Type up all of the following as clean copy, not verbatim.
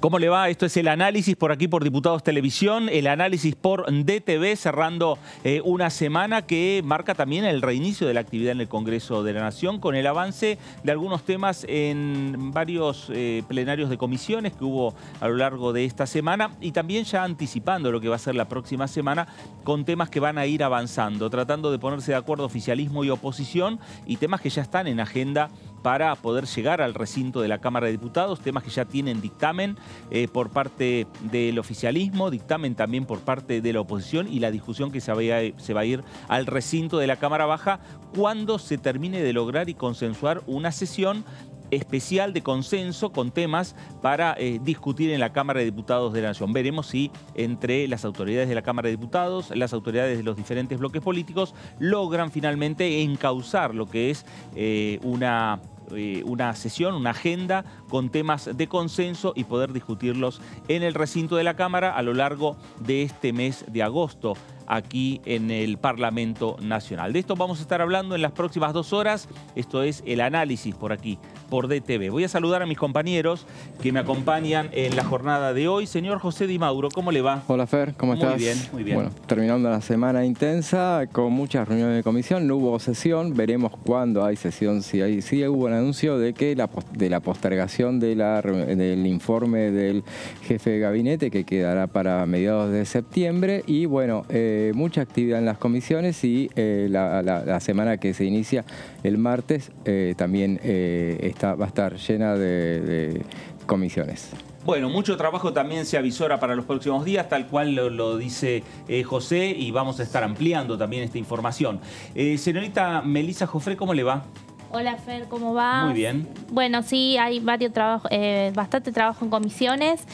¿Cómo le va? Esto es el análisis por aquí por Diputados Televisión, el análisis por DTV, cerrando una semana que marca también el reinicio de la actividad en el Congreso de la Nación con el avance de algunos temas en varios plenarios de comisiones que hubo a lo largo de esta semana y también ya anticipando lo que va a ser la próxima semana con temas que van a ir avanzando, tratando de ponerse de acuerdo oficialismo y oposición y temas que ya están en agenda para poder llegar al recinto de la Cámara de Diputados, temas que ya tienen dictamen por parte del oficialismo, dictamen también por parte de la oposición y la discusión que se va a ir al recinto de la Cámara Baja cuando se termine de lograr y consensuar una sesión especial de consenso con temas para discutir en la Cámara de Diputados de la Nación. Veremos si entre las autoridades de la Cámara de Diputados, las autoridades de los diferentes bloques políticos, logran finalmente encauzar lo que es una sesión, una agenda con temas de consenso y poder discutirlos en el recinto de la Cámara a lo largo de este mes de agosto aquí en el Parlamento Nacional. De esto vamos a estar hablando en las próximas 2 horas. Esto es el análisis por aquí, por DTV. Voy a saludar a mis compañeros que me acompañan en la jornada de hoy. Señor José Di Mauro, ¿cómo le va? Hola Fer, ¿cómo estás? Muy bien, muy bien. Bueno, terminando la semana intensa con muchas reuniones de comisión, no hubo sesión, veremos cuándo hay sesión, sí hubo un anuncio de que de la postergación del informe del jefe de gabinete que quedará para mediados de septiembre y bueno, mucha actividad en las comisiones y la semana que se inicia el martes también va a estar llena de comisiones. Bueno, mucho trabajo también se avisora para los próximos días, tal cual lo dice José, y vamos a estar ampliando también esta información. Señorita Melissa Jofré, ¿cómo le va? Hola Fer, ¿cómo va? Muy bien. Bueno, sí, hay bastante trabajo en comisiones,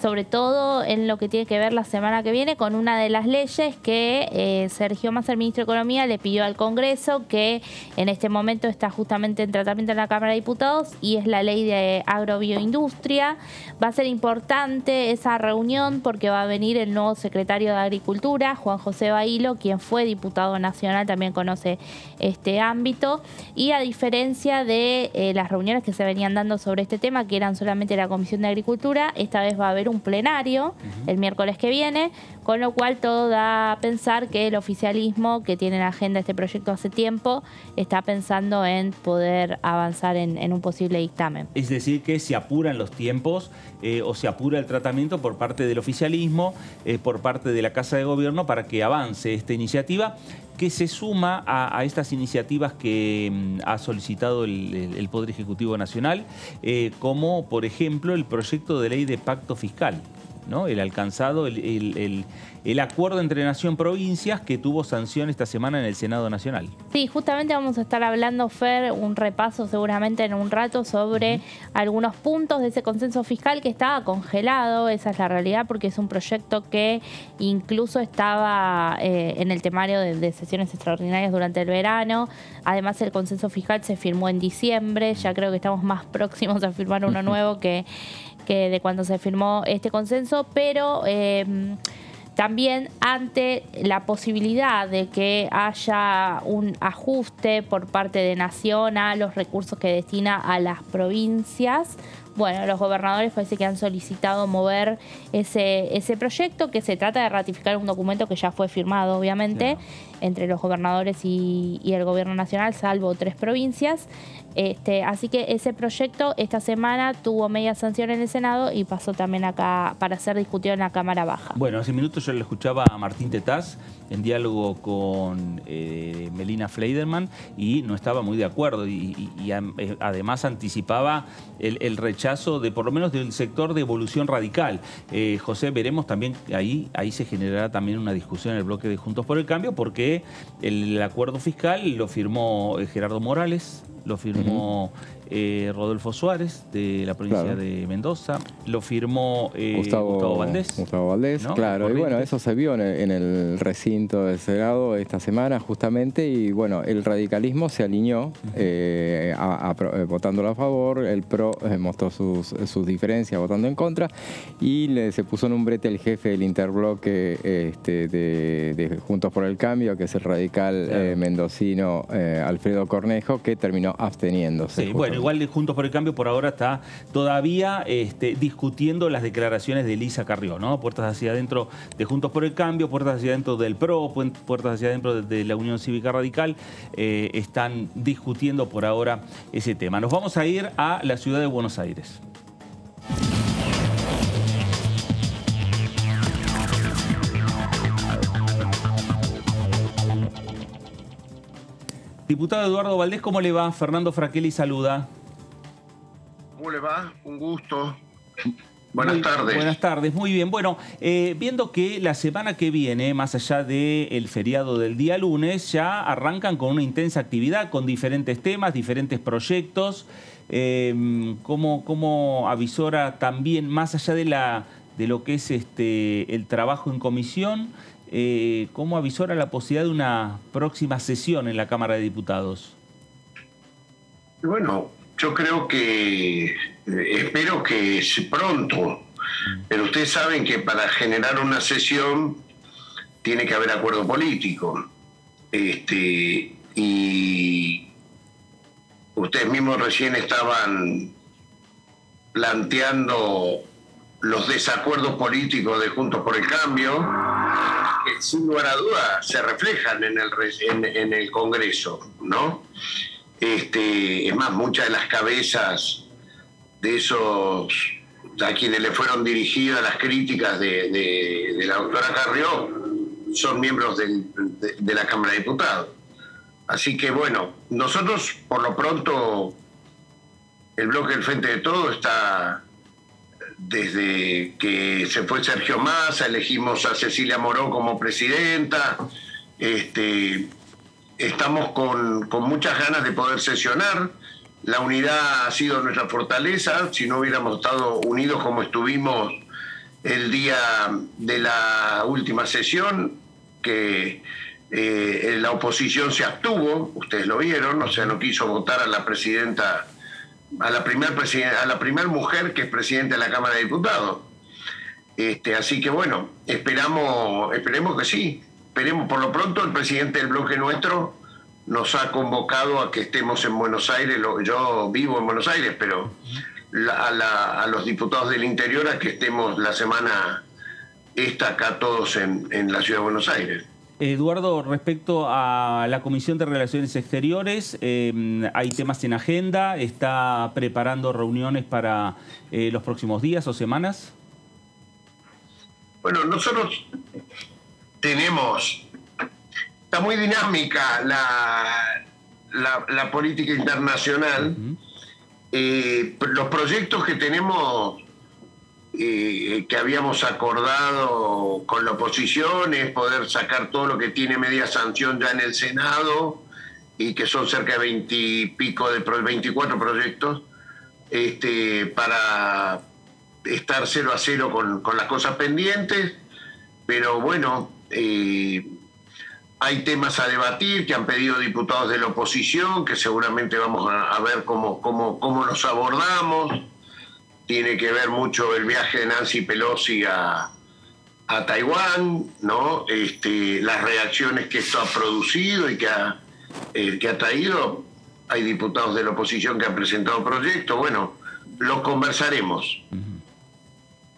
sobre todo en lo que tiene que ver la semana que viene con una de las leyes que Sergio Massa, el ministro de Economía, le pidió al Congreso, que en este momento está justamente en tratamiento en la Cámara de Diputados, y es la ley de agrobioindustria. Va a ser importante esa reunión porque va a venir el nuevo secretario de Agricultura, Juan José Bailo, quien fue diputado nacional, también conoce este ámbito, y a diferencia de las reuniones que se venían dando sobre este tema, que eran solamente la Comisión de Agricultura, esta vez va a haber un plenario el miércoles que viene, con lo cual todo da a pensar que el oficialismo, que tiene en agenda este proyecto hace tiempo, está pensando en poder avanzar en un posible dictamen. Es decir, que se apuran los tiempos o se apura el tratamiento por parte del oficialismo, por parte de la Casa de Gobierno, para que avance esta iniciativa, que se suma a estas iniciativas que ha solicitado el Poder Ejecutivo Nacional, como por ejemplo el proyecto de ley de pacto fiscal, ¿no? El alcanzado, el acuerdo entre Nación-Provincias que tuvo sanción esta semana en el Senado Nacional. Sí, justamente vamos a estar hablando, Fer, un repaso seguramente en un rato sobre algunos puntos de ese consenso fiscal que estaba congelado, esa es la realidad, porque es un proyecto que incluso estaba en el temario de sesiones extraordinarias durante el verano. Además, el consenso fiscal se firmó en diciembre, ya creo que estamos más próximos a firmar uno nuevo que de cuando se firmó este consenso, pero también ante la posibilidad de que haya un ajuste por parte de Nación a los recursos que destina a las provincias. Bueno, los gobernadores parece que han solicitado mover ese proyecto, que se trata de ratificar un documento que ya fue firmado, obviamente, entre los gobernadores y el gobierno nacional, salvo 3 provincias. Así que ese proyecto esta semana tuvo media sanción en el Senado y pasó también acá para ser discutido en la Cámara Baja. Bueno, hace minutos yo le escuchaba a Martín Tetaz en diálogo con Melina Fleiderman y no estaba muy de acuerdo y además anticipaba el rechazo de por lo menos del sector de Evolución Radical. José, veremos también, ahí se generará también una discusión en el bloque de Juntos por el Cambio, porque el acuerdo fiscal lo firmó Gerardo Morales, lo firmó Rodolfo Suárez, de la provincia de Mendoza, lo firmó Gustavo Valdés. Gustavo Valdés, ¿no? Claro. Y bueno, eso se vio en el recinto del Senado esta semana justamente, y bueno, el radicalismo se alineó votándolo a favor, el PRO mostró sus diferencias votando en contra, y se puso en un brete el jefe del interbloque de Juntos por el Cambio, que es el radical mendocino Alfredo Cornejo, que terminó absteniéndose. Sí, bueno, igual Juntos por el Cambio por ahora está todavía discutiendo las declaraciones de Elisa Carrió, ¿no? Puertas hacia adentro de Juntos por el Cambio, puertas hacia adentro del PRO, puertas hacia adentro de la Unión Cívica Radical, están discutiendo por ahora ese tema. Nos vamos a ir a la ciudad de Buenos Aires. Diputado Eduardo Valdés, ¿cómo le va? Fernando Fraquelli saluda. ¿Cómo le va? Un gusto. Buenas tardes. Buenas tardes, muy bien. Bueno, viendo que la semana que viene, más allá del feriado del día lunes, ya arrancan con una intensa actividad, con diferentes temas, diferentes proyectos. ¿Cómo avisora también, más allá de lo que es el trabajo en comisión, cómo avisora la posibilidad de una próxima sesión en la Cámara de Diputados? Bueno, yo creo que, espero que pronto, pero ustedes saben que para generar una sesión tiene que haber acuerdo político. Y ustedes mismos recién estaban planteando los desacuerdos políticos de Juntos por el Cambio, que sin lugar a dudas se reflejan en el Congreso, ¿no? Es más, muchas de las cabezas de esos a quienes le fueron dirigidas las críticas de la doctora Carrió son miembros de la Cámara de Diputados. Así que bueno, nosotros por lo pronto, el bloque del Frente de Todos está, desde que se fue Sergio Massa, elegimos a Cecilia Moró como presidenta, estamos con muchas ganas de poder sesionar. La unidad ha sido nuestra fortaleza. Si no hubiéramos estado unidos como estuvimos el día de la última sesión, que la oposición se abstuvo, ustedes lo vieron, o sea, no quiso votar a la presidenta, a la primer mujer que es presidenta de la Cámara de Diputados. Así que bueno, esperemos que sí. Esperemos. Por lo pronto el presidente del bloque nuestro nos ha convocado a que estemos en Buenos Aires. Yo vivo en Buenos Aires, pero a los diputados del interior a que estemos la semana esta acá todos en la ciudad de Buenos Aires. Eduardo, respecto a la Comisión de Relaciones Exteriores, ¿hay temas en agenda? ¿Está preparando reuniones para los próximos días o semanas? Bueno, nosotros tenemos... Está muy dinámica la política internacional. Los proyectos que tenemos, que habíamos acordado con la oposición, es poder sacar todo lo que tiene media sanción ya en el Senado, y que son cerca de 20 y pico, de 24 proyectos, para estar 0 a 0 con las cosas pendientes. Pero bueno, hay temas a debatir que han pedido diputados de la oposición, que seguramente vamos a ver cómo los abordamos. Tiene que ver mucho el viaje de Nancy Pelosi a Taiwán, ¿no? Las reacciones que esto ha producido y que ha traído. Hay diputados de la oposición que han presentado proyectos. Bueno, los conversaremos.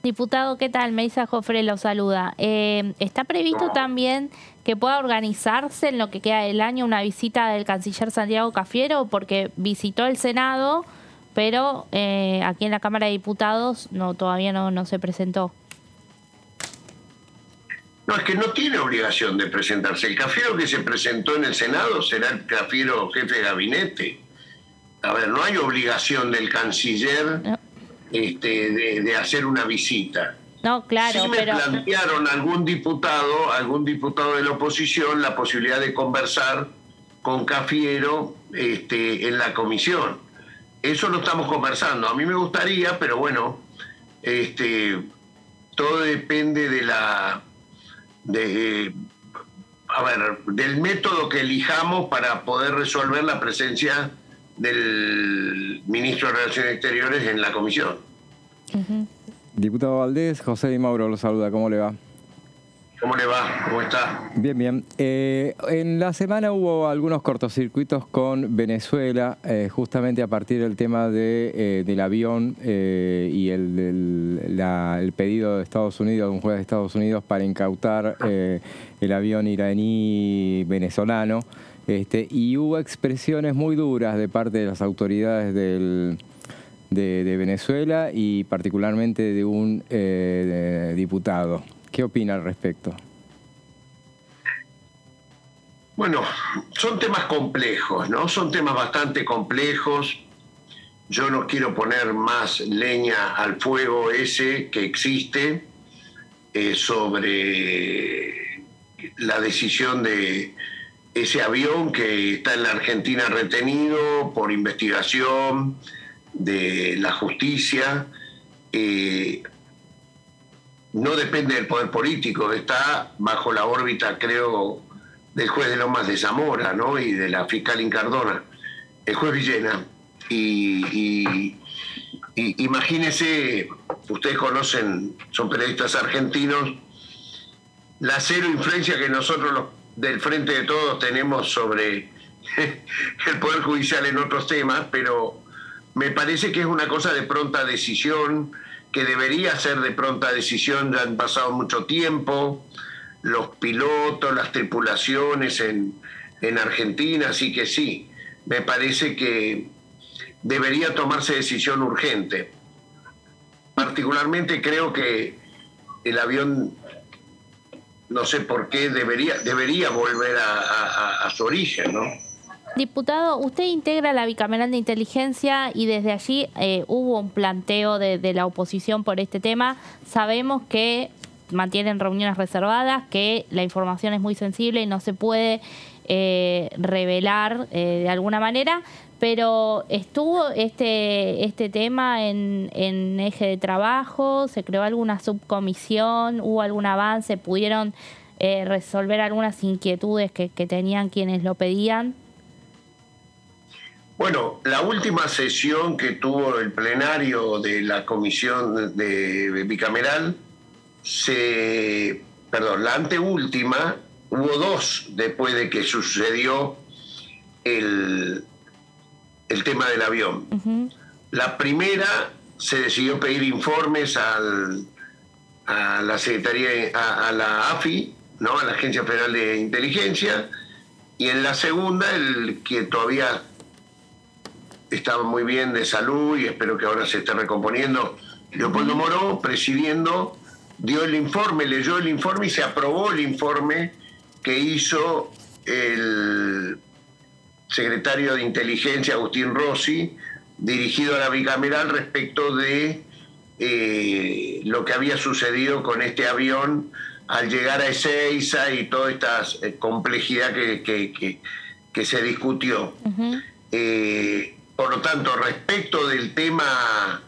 Diputado, ¿qué tal? Meisa Jofre lo saluda. ¿Está previsto también que pueda organizarse en lo que queda del año una visita del canciller Santiago Cafiero? Porque visitó el Senado, pero aquí en la Cámara de Diputados todavía no se presentó. No, es que no tiene obligación de presentarse. El Cafiero que se presentó en el Senado será el Cafiero jefe de gabinete. A ver, no hay obligación del canciller... No. De hacer una visita. No, claro, sí me plantearon algún diputado de la oposición la posibilidad de conversar con Cafiero en la comisión. Eso lo estamos conversando. A mí me gustaría, pero bueno, todo depende del método que elijamos para poder resolver la presencia del ministro de Relaciones Exteriores en la comisión. Diputado Valdés, José Di Mauro lo saluda, ¿cómo le va? ¿Cómo le va? ¿Cómo está? Bien, bien. En la semana hubo algunos cortocircuitos con Venezuela, justamente a partir del tema del avión y el pedido de Estados Unidos, de un juez de Estados Unidos, para incautar el avión iraní venezolano. Y hubo expresiones muy duras de parte de las autoridades de Venezuela y particularmente de un diputado. ¿Qué opina al respecto? Bueno, son temas complejos, ¿no? Son temas bastante complejos. Yo no quiero poner más leña al fuego ese que existe sobre la decisión de ese avión que está en la Argentina retenido por investigación de la justicia. No depende del poder político, está bajo la órbita, creo, del juez de Lomas de Zamora, ¿no? Y de la fiscal Incardona, el juez Villena. Y imagínense, ustedes conocen, son periodistas argentinos, la cero influencia que nosotros los del Frente de Todos tenemos sobre el Poder Judicial en otros temas, pero me parece que es una cosa de pronta decisión, que debería ser de pronta decisión. Ya han pasado mucho tiempo, los pilotos, las tripulaciones en Argentina, así que sí, me parece que debería tomarse decisión urgente. Particularmente creo que el avión, no sé por qué, debería volver a su origen, ¿no? Diputado, usted integra la Bicameral de Inteligencia y desde allí hubo un planteo de la oposición por este tema. Sabemos que mantienen reuniones reservadas, que la información es muy sensible y no se puede revelar de alguna manera, pero ¿estuvo este tema en eje de trabajo? ¿Se creó alguna subcomisión? ¿Hubo algún avance? ¿Pudieron resolver algunas inquietudes que tenían quienes lo pedían? Bueno, la última sesión que tuvo el plenario de la comisión de bicameral, la anteúltima, hubo dos después de que sucedió el tema del avión. Uh-huh. La primera se decidió pedir informes a la Secretaría, a la AFI, ¿no? A la Agencia Federal de Inteligencia, y en la segunda, el que todavía estaba muy bien de salud y espero que ahora se esté recomponiendo, Leopoldo Moró, presidiendo, dio el informe, leyó el informe y se aprobó el informe que hizo el secretario de Inteligencia, Agustín Rossi, dirigido a la bicameral respecto de lo que había sucedido con este avión al llegar a Ezeiza y toda esta complejidad que se discutió. Uh-huh. Por lo tanto, respecto del tema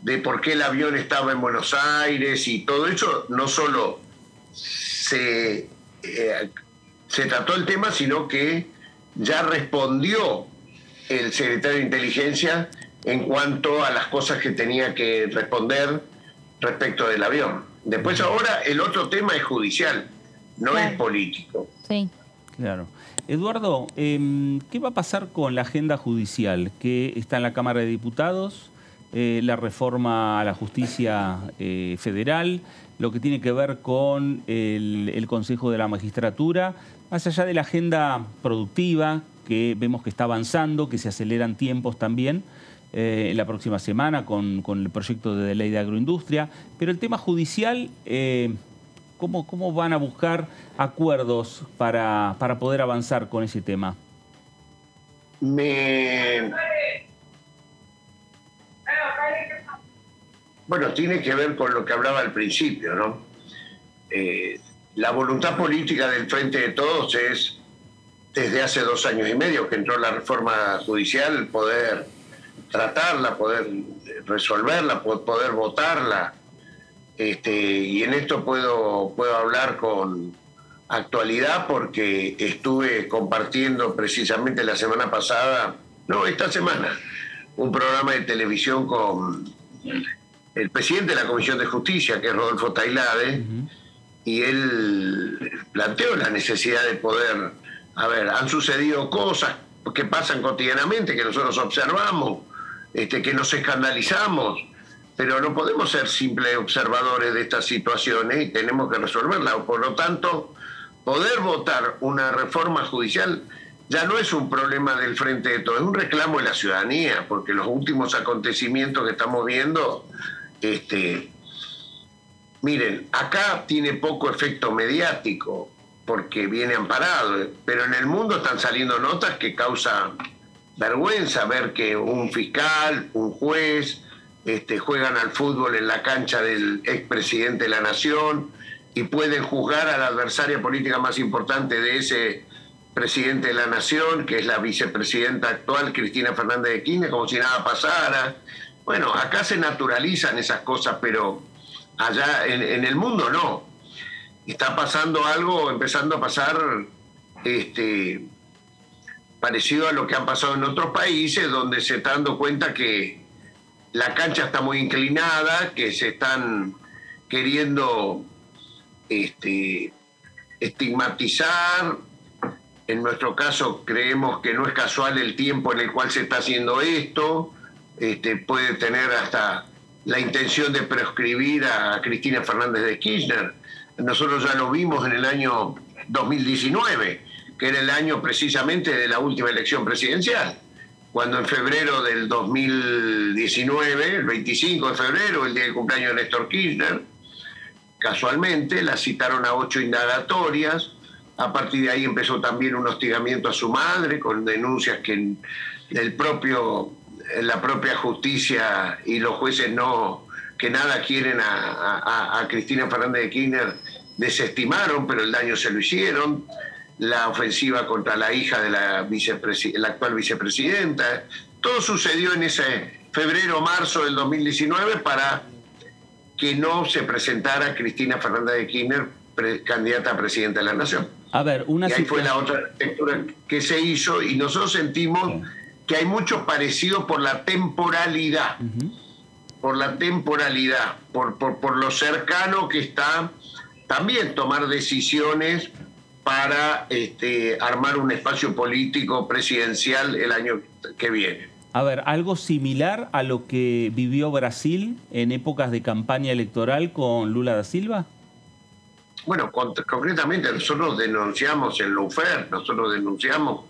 de por qué el avión estaba en Buenos Aires y todo eso, no solo se trató el tema, sino que ya respondió el secretario de Inteligencia en cuanto a las cosas que tenía que responder respecto del avión. Después ahora el otro tema es judicial, no es político. Sí. Claro. Eduardo, ¿qué va a pasar con la agenda judicial que está en la Cámara de Diputados, la reforma a la justicia federal, lo que tiene que ver con el Consejo de la Magistratura, más allá de la agenda productiva que vemos que está avanzando, que se aceleran tiempos también la próxima semana con el proyecto de ley de agroindustria, pero el tema judicial... ¿Cómo van a buscar acuerdos para poder avanzar con ese tema? Bueno, tiene que ver con lo que hablaba al principio, ¿no? La voluntad política del Frente de Todos es, desde hace 2 años y medio que entró la reforma judicial, poder tratarla, poder resolverla, poder votarla. Y en esto puedo hablar con actualidad porque estuve compartiendo precisamente la semana pasada, esta semana, un programa de televisión con el presidente de la Comisión de Justicia, que es Rodolfo Tailade, uh-huh. y él planteó la necesidad de poder, han sucedido cosas que pasan cotidianamente, que nosotros observamos, que nos escandalizamos, pero no podemos ser simples observadores de estas situaciones y tenemos que resolverlas. Por lo tanto, poder votar una reforma judicial ya no es un problema del Frente de Todos, es un reclamo de la ciudadanía, porque los últimos acontecimientos que estamos viendo, miren, acá tiene poco efecto mediático, porque viene amparado, pero en el mundo están saliendo notas que causan vergüenza ver que un fiscal, un juez, juegan al fútbol en la cancha del expresidente de la Nación y pueden juzgar a la adversaria política más importante de ese presidente de la Nación, que es la vicepresidenta actual, Cristina Fernández de Kirchner, como si nada pasara. Bueno, acá se naturalizan esas cosas, pero allá en el mundo no. Está pasando algo, empezando a pasar parecido a lo que han pasado en otros países, donde se está dando cuenta que la cancha está muy inclinada, que se están queriendo estigmatizar. En nuestro caso creemos que no es casual el tiempo en el cual se está haciendo esto. Puede tener hasta la intención de proscribir a Cristina Fernández de Kirchner. Nosotros ya lo vimos en el año 2019, que era el año precisamente de la última elección presidencial, cuando en febrero del 2019, el 25 de febrero, el día del cumpleaños de Néstor Kirchner, casualmente la citaron a 8 indagatorias. A partir de ahí empezó también un hostigamiento a su madre, con denuncias que la propia justicia y los jueces que nada quieren a Cristina Fernández de Kirchner, desestimaron, pero el daño se lo hicieron. La ofensiva contra la hija de la actual vicepresidenta. Todo sucedió en ese febrero-marzo del 2019 para que no se presentara Cristina Fernández de Kirchner candidata a presidenta de la Nación. A ver, y ahí fue la otra lectura que se hizo, y nosotros sentimos que hay mucho parecido por la temporalidad, por lo cercano que está también tomar decisiones para armar un espacio político presidencial el año que viene. A ver, algo similar a lo que vivió Brasil en épocas de campaña electoral con Lula da Silva. Bueno, concretamente nosotros denunciamos en Lawfare, nosotros denunciamos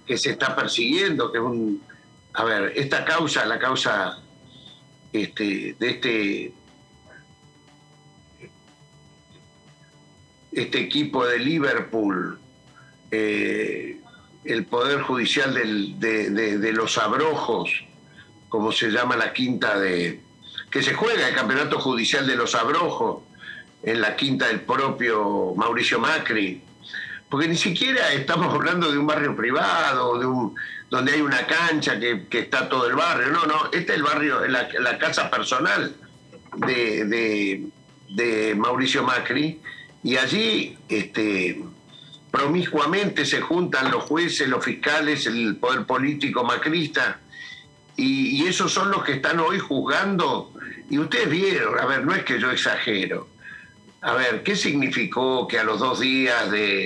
que se está persiguiendo, que es esta causa, la causa de este equipo de Liverpool, el Poder Judicial de los Abrojos, como se llama la quinta que se juega el Campeonato Judicial de los Abrojos en la quinta del propio Mauricio Macri, porque ni siquiera estamos hablando de un barrio privado, donde hay una cancha que está todo el barrio, no, este es el barrio, la casa personal de Mauricio Macri, y allí promiscuamente se juntan los jueces, los fiscales, el poder político macrista, y esos son los que están hoy juzgando. Y ustedes vieron, no es que yo exagero, ¿qué significó que a los 2 días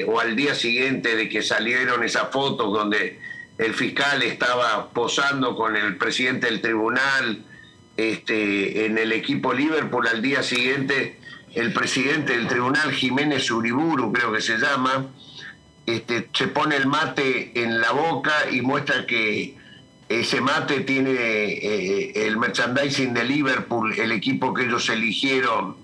o al día siguiente de que salieron esas fotos donde el fiscal estaba posando con el presidente del tribunal en el equipo Liverpool, al día siguiente el presidente del tribunal, Jiménez Uriburu, creo que se llama, se pone el mate en la boca y muestra que ese mate tiene el merchandising de Liverpool, el equipo que ellos eligieron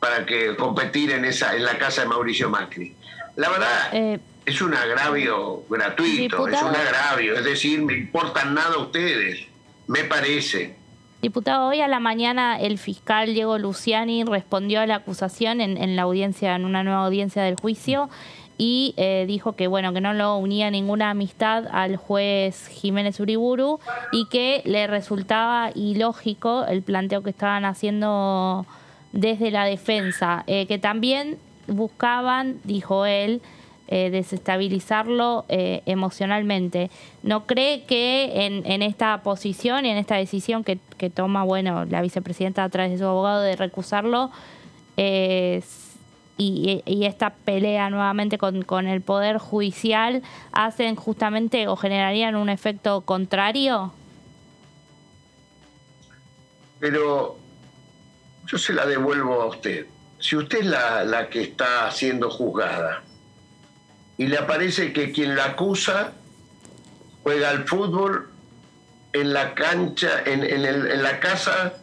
para competir en la casa de Mauricio Macri? La verdad, es un agravio gratuito, diputado, es un agravio, es decir, me importan nada ustedes, me parece. Diputado, hoy a la mañana el fiscal Diego Luciani respondió a la acusación en la audiencia, en una nueva audiencia del juicio, y dijo que que no lo unía ninguna amistad al juez Jiménez Uriburu y que le resultaba ilógico el planteo que estaban haciendo desde la defensa, que también buscaban, dijo él, desestabilizarlo emocionalmente. ¿No cree que en esta posición y en esta decisión que toma la vicepresidenta a través de su abogado de recusarlo, y esta pelea nuevamente con el Poder Judicial hacen justamente o generarían un efecto contrario? Pero yo se la devuelvo a usted. Si usted es la que está siendo juzgada y le parece que quien la acusa juega al fútbol en la cancha, en la casa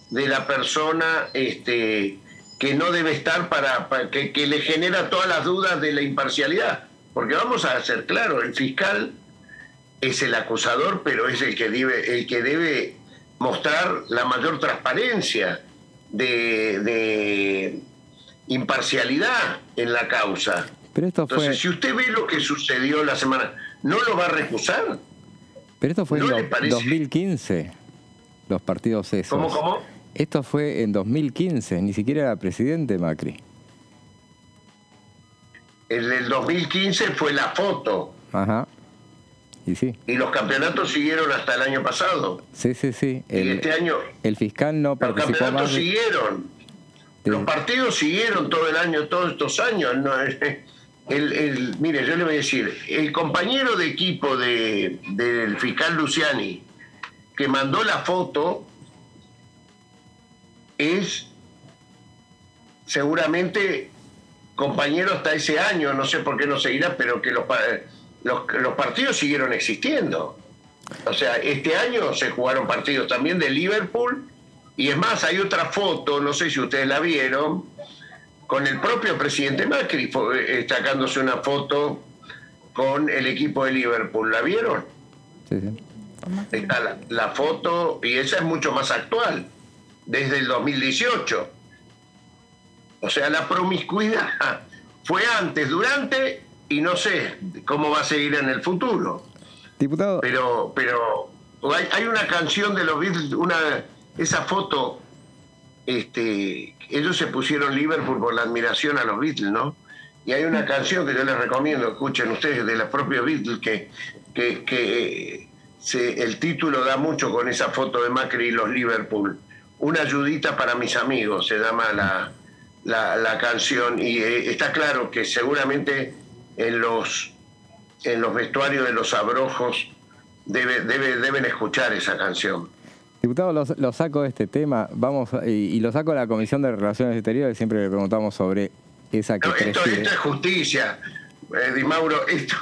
de la persona que no debe estar para que le genera todas las dudas de la imparcialidad. Porque vamos a ser claros, el fiscal es el acusador, pero es el que debe mostrar la mayor transparencia de imparcialidad en la causa. Pero esto Entonces, si usted ve lo que sucedió la semana, ¿no lo va a recusar? Pero esto fue ¿No le en parece? 2015, los partidos esos. ¿Cómo? Esto fue en 2015, ni siquiera era presidente Macri. En el 2015 fue la foto. Ajá. Y sí. Y los campeonatos siguieron hasta el año pasado. Sí. Y este año el fiscal no los participó campeonatos más. siguieron. Los partidos siguieron todo el año, todos estos años. No, mire, yo le voy a decir, el compañero de equipo del fiscal Luciani que mandó la foto es seguramente compañero hasta ese año, no sé por qué no seguirá, pero que los partidos siguieron existiendo. O sea, este año se jugaron partidos también de Liverpool, y es más, hay otra foto, no sé si ustedes la vieron, con el propio presidente Macri sacándose una foto con el equipo de Liverpool. ¿La vieron? Sí. Está la foto, y esa es mucho más actual, desde el 2018. O sea, la promiscuidad fue antes, durante, y no sé cómo va a seguir en el futuro. Diputado. Pero hay una canción de los Beatles, esa foto, ellos se pusieron Liverpool por la admiración a los Beatles, ¿no? Y hay una canción que yo les recomiendo, escuchen ustedes, de los propios Beatles, que el título da mucho con esa foto de Macri y los Liverpool. Una ayudita para mis amigos, se llama la canción, y está claro que seguramente en los vestuarios de los abrojos deben escuchar esa canción. Diputado, lo saco de este tema, y lo saco de la Comisión de Relaciones Exteriores, siempre le preguntamos sobre esa que esto es justicia, Di Mauro, esto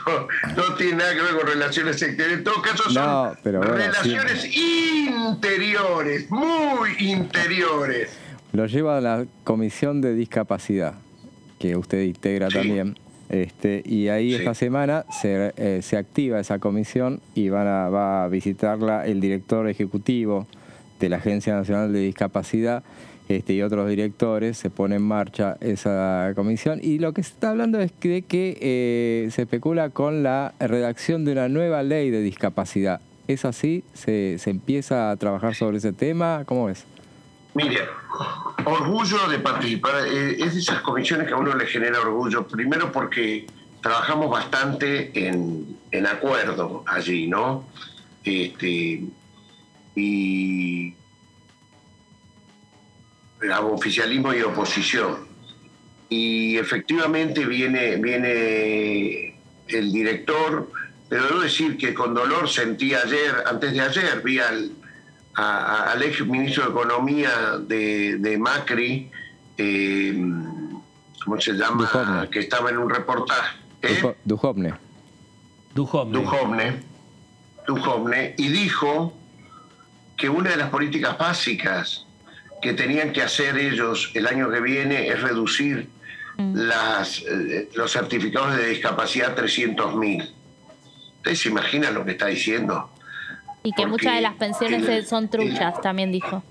no tiene nada que ver con relaciones exteriores, en todo caso son relaciones interiores, muy interiores. Lo lleva a la Comisión de Discapacidad, que usted integra también. Y ahí esta semana se activa esa comisión y va a visitarla el director ejecutivo de la Agencia Nacional de Discapacidad y otros directores. Se pone en marcha esa comisión, y lo que se está hablando es de que se especula con la redacción de una nueva ley de discapacidad. ¿Es así? ¿Se empieza a trabajar sobre ese tema? ¿Cómo es? Mire, orgullo de participar, es de esas comisiones que a uno le genera orgullo, primero porque trabajamos bastante en acuerdo allí, ¿no? Y oficialismo y oposición. Y efectivamente viene el director, pero debo decir que con dolor sentí antes de ayer, vi al ex ministro de Economía de Macri, ¿cómo se llama? Duhovne. Que estaba en un reportaje. Duhovne, y dijo que una de las políticas básicas que tenían que hacer ellos el año que viene es reducir los certificados de discapacidad a 300.000. ¿Ustedes se imaginan lo que está diciendo? Y que muchas de las pensiones son truchas, también dijo.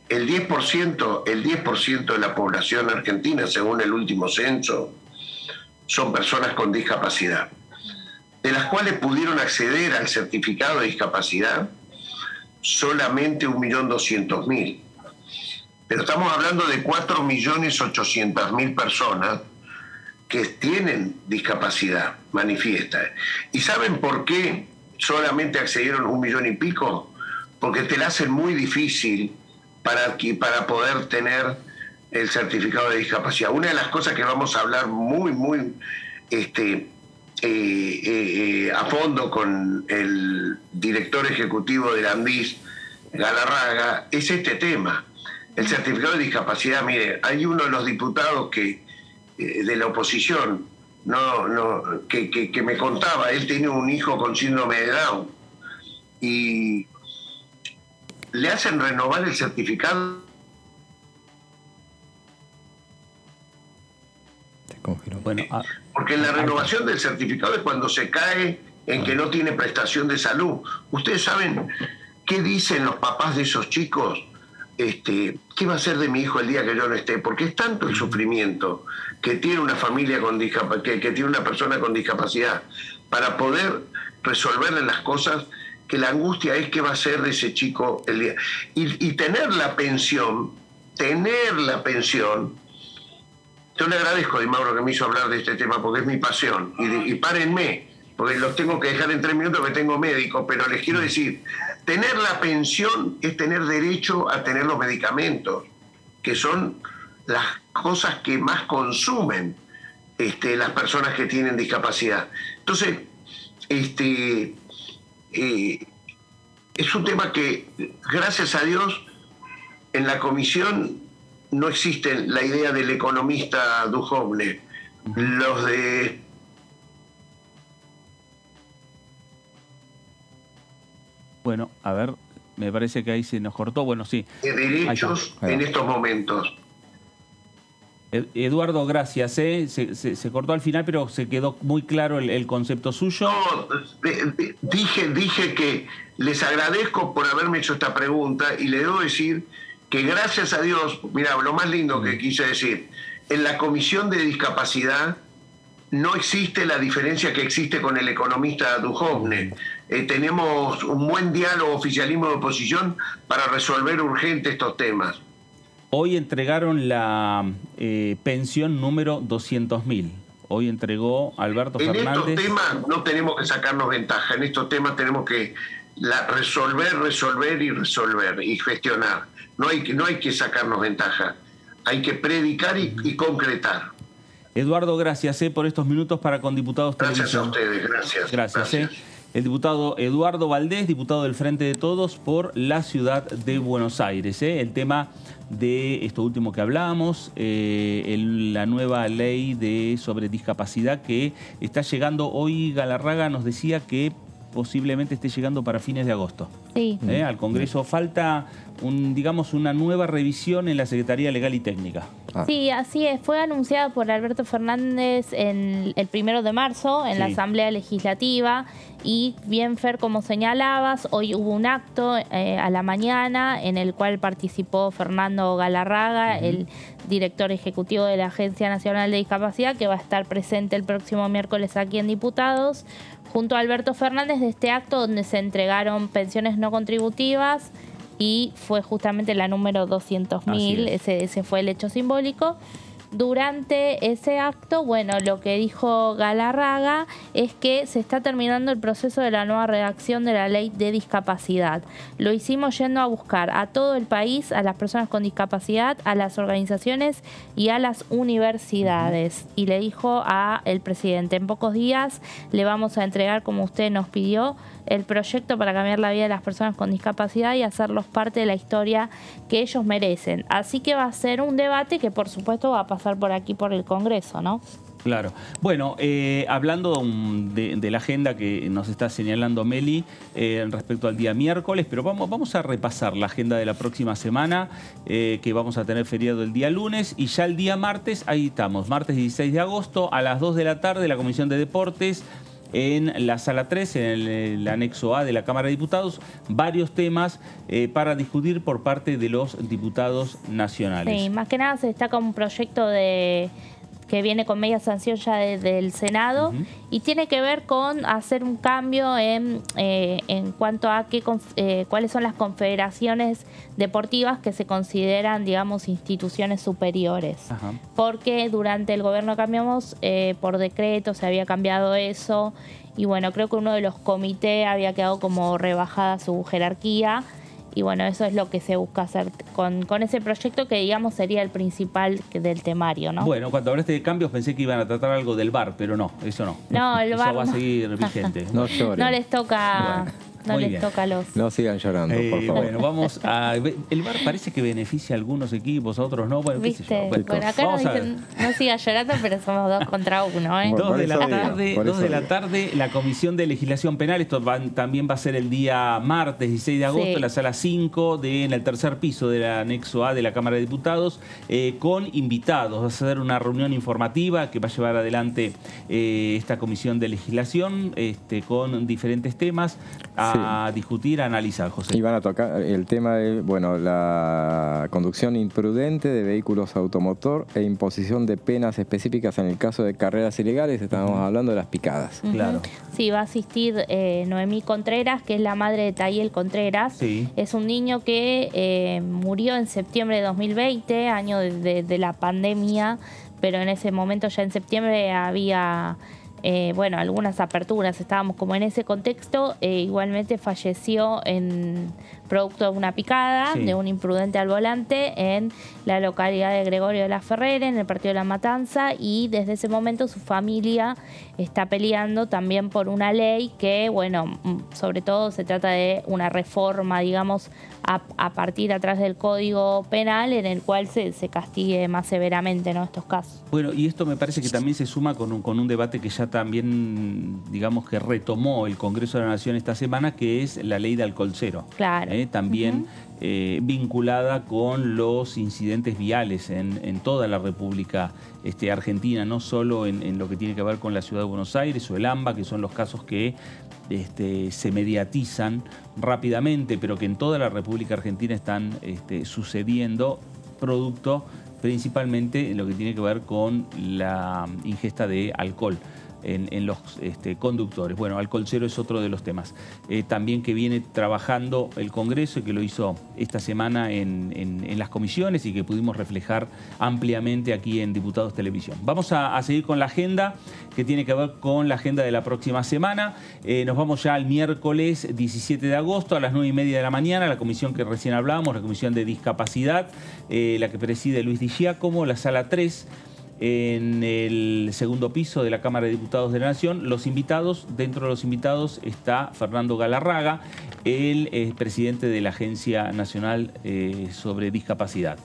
El 10% de la población argentina, según el último censo, son personas con discapacidad, de las cuales pudieron acceder al certificado de discapacidad solamente 1.200.000. Pero estamos hablando de 4.800.000 personas que tienen discapacidad manifiesta. ¿Y saben por qué solamente accedieron 1 millón y pico? Porque te la hacen muy difícil para poder tener el certificado de discapacidad. Una de las cosas que vamos a hablar muy a fondo con el director ejecutivo de la ANDIS, Galarraga, es este tema. El certificado de discapacidad, mire, hay uno de los diputados que de la oposición que me contaba, él tiene un hijo con síndrome de Down y le hacen renovar el certificado. Bueno, porque la renovación del certificado es cuando se cae en que no tiene prestación de salud. ¿Ustedes saben qué dicen los papás de esos chicos? ¿Qué va a ser de mi hijo el día que yo no esté? Porque es tanto el sufrimiento que tiene una familia con que tiene una persona con discapacidad para poder resolverle las cosas, que la angustia es qué va a ser de ese chico el día. Y tener la pensión, yo le agradezco a Di Mauro que me hizo hablar de este tema porque es mi pasión. Y párenme, porque los tengo que dejar en 3 minutos porque tengo médico, pero les quiero decir, tener la pensión es tener derecho a tener los medicamentos, que son las cosas que más consumen las personas que tienen discapacidad. Entonces, es un tema que, gracias a Dios, en la comisión no existe la idea del economista Duhovne. Los de... Bueno, a ver, me parece que ahí se nos cortó. Bueno, sí. De derechos en estos momentos. Eduardo, gracias. Se cortó al final, pero se quedó muy claro el concepto suyo. No, dije que les agradezco por haberme hecho esta pregunta y le debo decir que gracias a Dios, mira, lo más lindo que quise decir, en la Comisión de Discapacidad no existe la diferencia que existe con el economista Duhovne. Tenemos un buen diálogo, oficialismo de oposición, para resolver urgente estos temas. Hoy entregaron la pensión número 200.000. Hoy entregó Alberto Fernández. En estos temas no tenemos que sacarnos ventaja. En estos temas tenemos que resolver y gestionar. No hay que sacarnos ventaja. Hay que predicar y concretar. Eduardo, gracias por estos minutos para Con Diputados Televisión. Gracias a ustedes, gracias. Gracias. El diputado Eduardo Valdés, diputado del Frente de Todos por la ciudad de Buenos Aires. El tema de esto último que hablábamos, la nueva ley sobre discapacidad que está llegando hoy. Galarraga nos decía que posiblemente esté llegando para fines de agosto. Sí. Al Congreso falta una nueva revisión en la Secretaría Legal y Técnica. Sí, así es. Fue anunciada por Alberto Fernández el 1 de marzo en la Asamblea Legislativa. Y bien, Fer, como señalabas, hoy hubo un acto a la mañana en el cual participó Fernando Galarraga, el director ejecutivo de la Agencia Nacional de Discapacidad, que va a estar presente el próximo miércoles aquí en Diputados, junto a Alberto Fernández, de este acto donde se entregaron pensiones no contributivas y fue justamente la número 200.000, ese fue el hecho simbólico. Durante ese acto, bueno, lo que dijo Galarraga es que se está terminando el proceso de la nueva redacción de la ley de discapacidad. Lo hicimos yendo a buscar a todo el país, a las personas con discapacidad, a las organizaciones y a las universidades. Y le dijo al presidente, en pocos días le vamos a entregar, como usted nos pidió, el proyecto para cambiar la vida de las personas con discapacidad y hacerlos parte de la historia que ellos merecen. Así que va a ser un debate que, por supuesto, va a pasar por aquí, por el Congreso, ¿no? Claro. Bueno, hablando de la agenda que nos está señalando Meli respecto al día miércoles, pero vamos a repasar la agenda de la próxima semana, que vamos a tener feriado el día lunes, y ya el día martes, ahí estamos, martes 16 de agosto, a las 2 de la tarde, la Comisión de Deportes, en la Sala 3, en el anexo A de la Cámara de Diputados, varios temas para discutir por parte de los diputados nacionales. Sí, más que nada se destaca un proyecto que viene con media sanción ya del Senado y tiene que ver con hacer un cambio en cuanto a cuáles son las confederaciones deportivas que se consideran, digamos, instituciones superiores. Porque durante el gobierno Cambiemos, por decreto se había cambiado eso y bueno, creo que uno de los comités había quedado como rebajada su jerarquía Y bueno, eso es lo que se busca hacer con ese proyecto que, digamos, sería el principal del temario, ¿no? Bueno, cuando hablaste de cambios pensé que iban a tratar algo del VAR, pero no, eso no. No, el VAR eso va a seguir vigente. No lloren. No les toca... Bueno. No Muy les bien. toca a los... No sigan llorando, por favor. Bueno, vamos a... El VAR parece que beneficia a algunos equipos, a otros no. Bueno, qué sé yo. ¿Viste? Bueno, acá nos dicen no siga llorando, pero somos 2 contra 1, ¿eh? Bueno, 2 de la por eso tarde, digo, por 2 de eso la digo. tarde, la Comisión de Legislación Penal, esto también va a ser el día martes 16 de agosto, Sí. en la sala 5, en el tercer piso del anexo A de la Cámara de Diputados, con invitados. Va a ser una reunión informativa que va a llevar adelante esta Comisión de Legislación con diferentes temas a discutir, a analizar, José. Y van a tocar el tema de, bueno, la conducción imprudente de vehículos automotor e imposición de penas específicas en el caso de carreras ilegales. Estábamos hablando de las picadas. Claro. Sí, va a asistir Noemí Contreras, que es la madre de Tayel Contreras. Sí. Es un niño que murió en septiembre de 2020, año de la pandemia, pero en ese momento, ya en septiembre, había... algunas aperturas, estábamos como en ese contexto. Igualmente falleció producto de una picada, Sí. de un imprudente al volante en la localidad de Gregorio de la Ferrere, en el partido de La Matanza, y desde ese momento su familia está peleando también por una ley que, bueno, sobre todo se trata de una reforma, digamos, a partir atrás del Código Penal, en el cual se castigue más severamente, ¿no?, estos casos. Bueno, y esto me parece que también se suma con un debate que ya también, digamos, que retomó el Congreso de la Nación esta semana, que es la ley de alcohol cero. Claro. También vinculada con los incidentes viales en toda la República Argentina, no solo en lo que tiene que ver con la Ciudad de Buenos Aires o el AMBA, que son los casos que se mediatizan rápidamente, pero que en toda la República Argentina están sucediendo, producto principalmente en lo que tiene que ver con la ingesta de alcohol en los conductores. Bueno, alcohol cero es otro de los temas. También que viene trabajando el Congreso y que lo hizo esta semana en las comisiones y que pudimos reflejar ampliamente aquí en Diputados Televisión. Vamos a seguir con la agenda que tiene que ver con la agenda de la próxima semana. Nos vamos ya al miércoles 17 de agosto a las 9:30 de la mañana, la comisión que recién hablábamos, la Comisión de Discapacidad, la que preside Luis Di Giacomo, la sala 3, en el segundo piso de la Cámara de Diputados de la Nación. Los invitados, dentro de los invitados está Fernando Galarraga, el presidente de la Agencia Nacional sobre Discapacidad.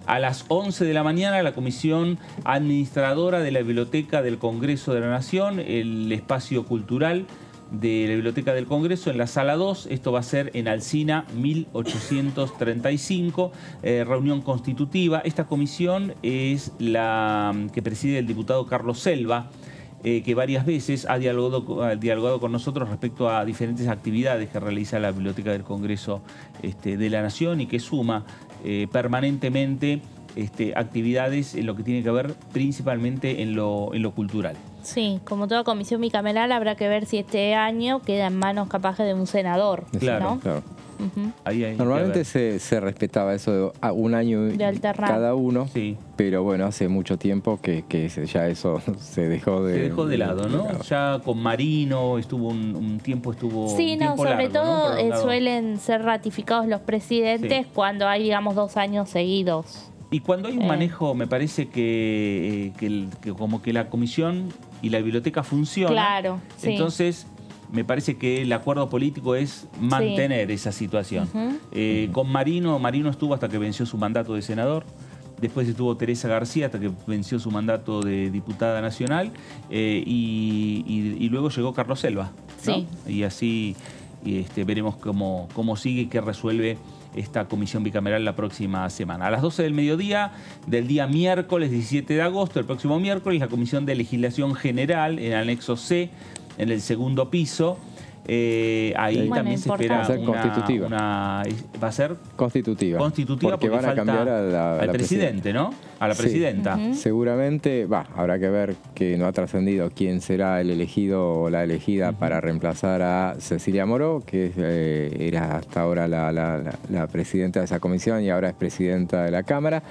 A las 11 de la mañana, la Comisión Administradora de la Biblioteca del Congreso de la Nación, el espacio cultural de la Biblioteca del Congreso, en la sala 2. Esto va a ser en Alsina 1835, reunión constitutiva. Esta comisión es la que preside el diputado Carlos Selva, que varias veces ha dialogado con nosotros respecto a diferentes actividades que realiza la Biblioteca del Congreso de la Nación, y que suma permanentemente actividades en lo que tiene que ver principalmente en lo cultural. Sí, como toda comisión bicameral, habrá que ver si este año queda en manos capaz de un senador, Claro, ¿no? Claro. Ujú. Ahí hay Normalmente que ver. se respetaba eso de un año De alternar. cada uno, Sí. pero bueno, hace mucho tiempo que ya eso se dejó de lado, ¿no? Claro. Ya con Marino estuvo un tiempo, Sí, un no, tiempo sobre largo, todo ¿no? Prolongado. suelen ser ratificados los presidentes Sí. cuando hay, digamos, 2 años seguidos. Y cuando hay un manejo, me parece que como que la comisión y la biblioteca funcionan. Claro, sí. Entonces, me parece que el acuerdo político es mantener esa situación. Con Marino estuvo hasta que venció su mandato de senador. Después estuvo Teresa García hasta que venció su mandato de diputada nacional. Y luego llegó Carlos Selva, ¿no? Sí. Y así veremos cómo sigue y qué resuelve esta comisión bicameral la próxima semana. A las 12 del mediodía del día miércoles 17 de agosto, el próximo miércoles, la Comisión de Legislación General en el anexo C, en el segundo piso. Ahí Bueno, también se espera Va a ser constitutiva. va a ser constitutiva. porque van a falta cambiar al presidente, ¿no? A la Sí. presidenta. Seguramente, habrá que ver, que no ha trascendido quién será el elegido o la elegida para reemplazar a Cecilia Moró, que era hasta ahora la presidenta de esa comisión y ahora es presidenta de la Cámara.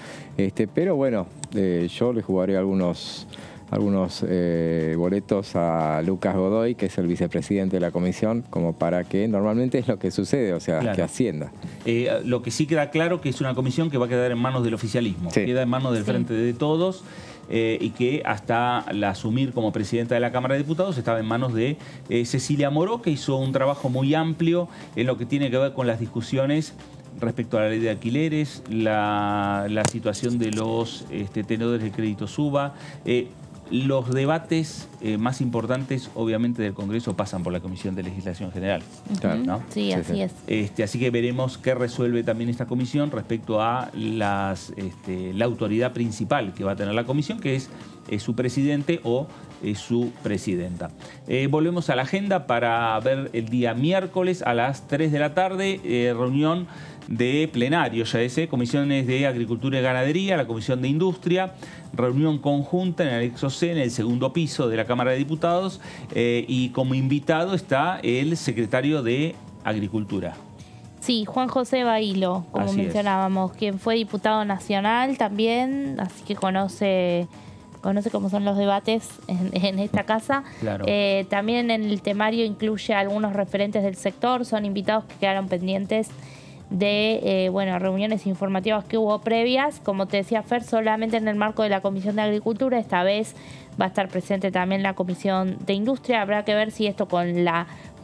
Pero bueno, yo le jugaré algunos boletos a Lucas Godoy, que es el vicepresidente de la comisión, como para que normalmente es lo que sucede, o sea, que ascienda. Lo que sí queda claro que es una comisión que va a quedar en manos del oficialismo, queda en manos del Frente de Todos, y que hasta asumir como presidenta de la Cámara de Diputados estaba en manos de Cecilia Moró, que hizo un trabajo muy amplio en lo que tiene que ver con las discusiones respecto a la ley de alquileres, la situación de los tenedores de crédito SUBA. Los debates más importantes, obviamente, del Congreso pasan por la Comisión de Legislación General. ¿No? Sí, así es. Así que veremos qué resuelve también esta comisión respecto a la autoridad principal que va a tener la comisión, que es su presidente o su presidenta. Volvemos a la agenda para ver el día miércoles a las 3 de la tarde, reunión de plenario, comisiones de Agricultura y Ganadería, la Comisión de Industria, reunión conjunta en el anexo C, en el segundo piso de la Cámara de Diputados, y como invitado está el secretario de Agricultura. Sí, Juan José Bailo, como mencionábamos, quien fue diputado nacional también, así que conoce cómo son los debates en esta casa. Claro. También en el temario incluye a algunos referentes del sector, son invitados que quedaron pendientes de reuniones informativas que hubo previas. Como te decía Fer, solamente en el marco de la Comisión de Agricultura. Esta vez va a estar presente también la Comisión de Industria. Habrá que ver si esto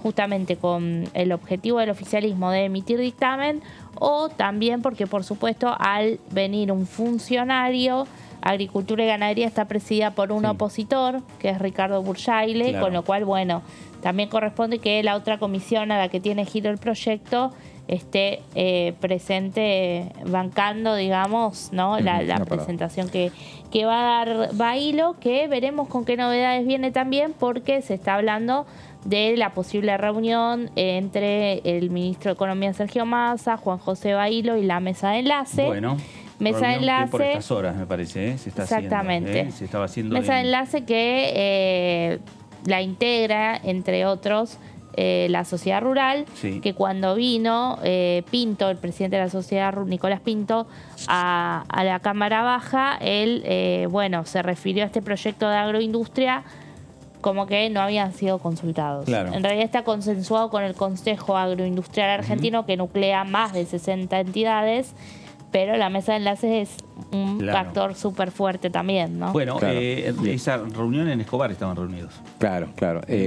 justamente con el objetivo del oficialismo de emitir dictamen, o también porque, por supuesto, al venir un funcionario, Agricultura y Ganadería está presidida por un opositor, que es Ricardo Burjaile, con lo cual, también corresponde que la otra comisión a la que tiene giro el proyecto esté presente, bancando, digamos, ¿no? la presentación que va a dar Bailo, que veremos con qué novedades viene también, porque se está hablando de la posible reunión entre el ministro de Economía, Sergio Massa, Juan José Bailo y la mesa de enlace. Mesa de enlace por estas horas, me parece, se está exactamente haciendo, se estaba haciendo mesa de enlace que la integra, entre otros, la sociedad rural, que cuando vino Pinto, el presidente de la sociedad, Nicolás Pinto, a la Cámara Baja, él se refirió a este proyecto de agroindustria como que no habían sido consultados. En realidad está consensuado con el Consejo Agroindustrial Argentino, que nuclea más de 60 entidades, pero la mesa de enlaces es un factor súper fuerte también, ¿no? Esa reunión en Escobar estaban reunidos. Claro.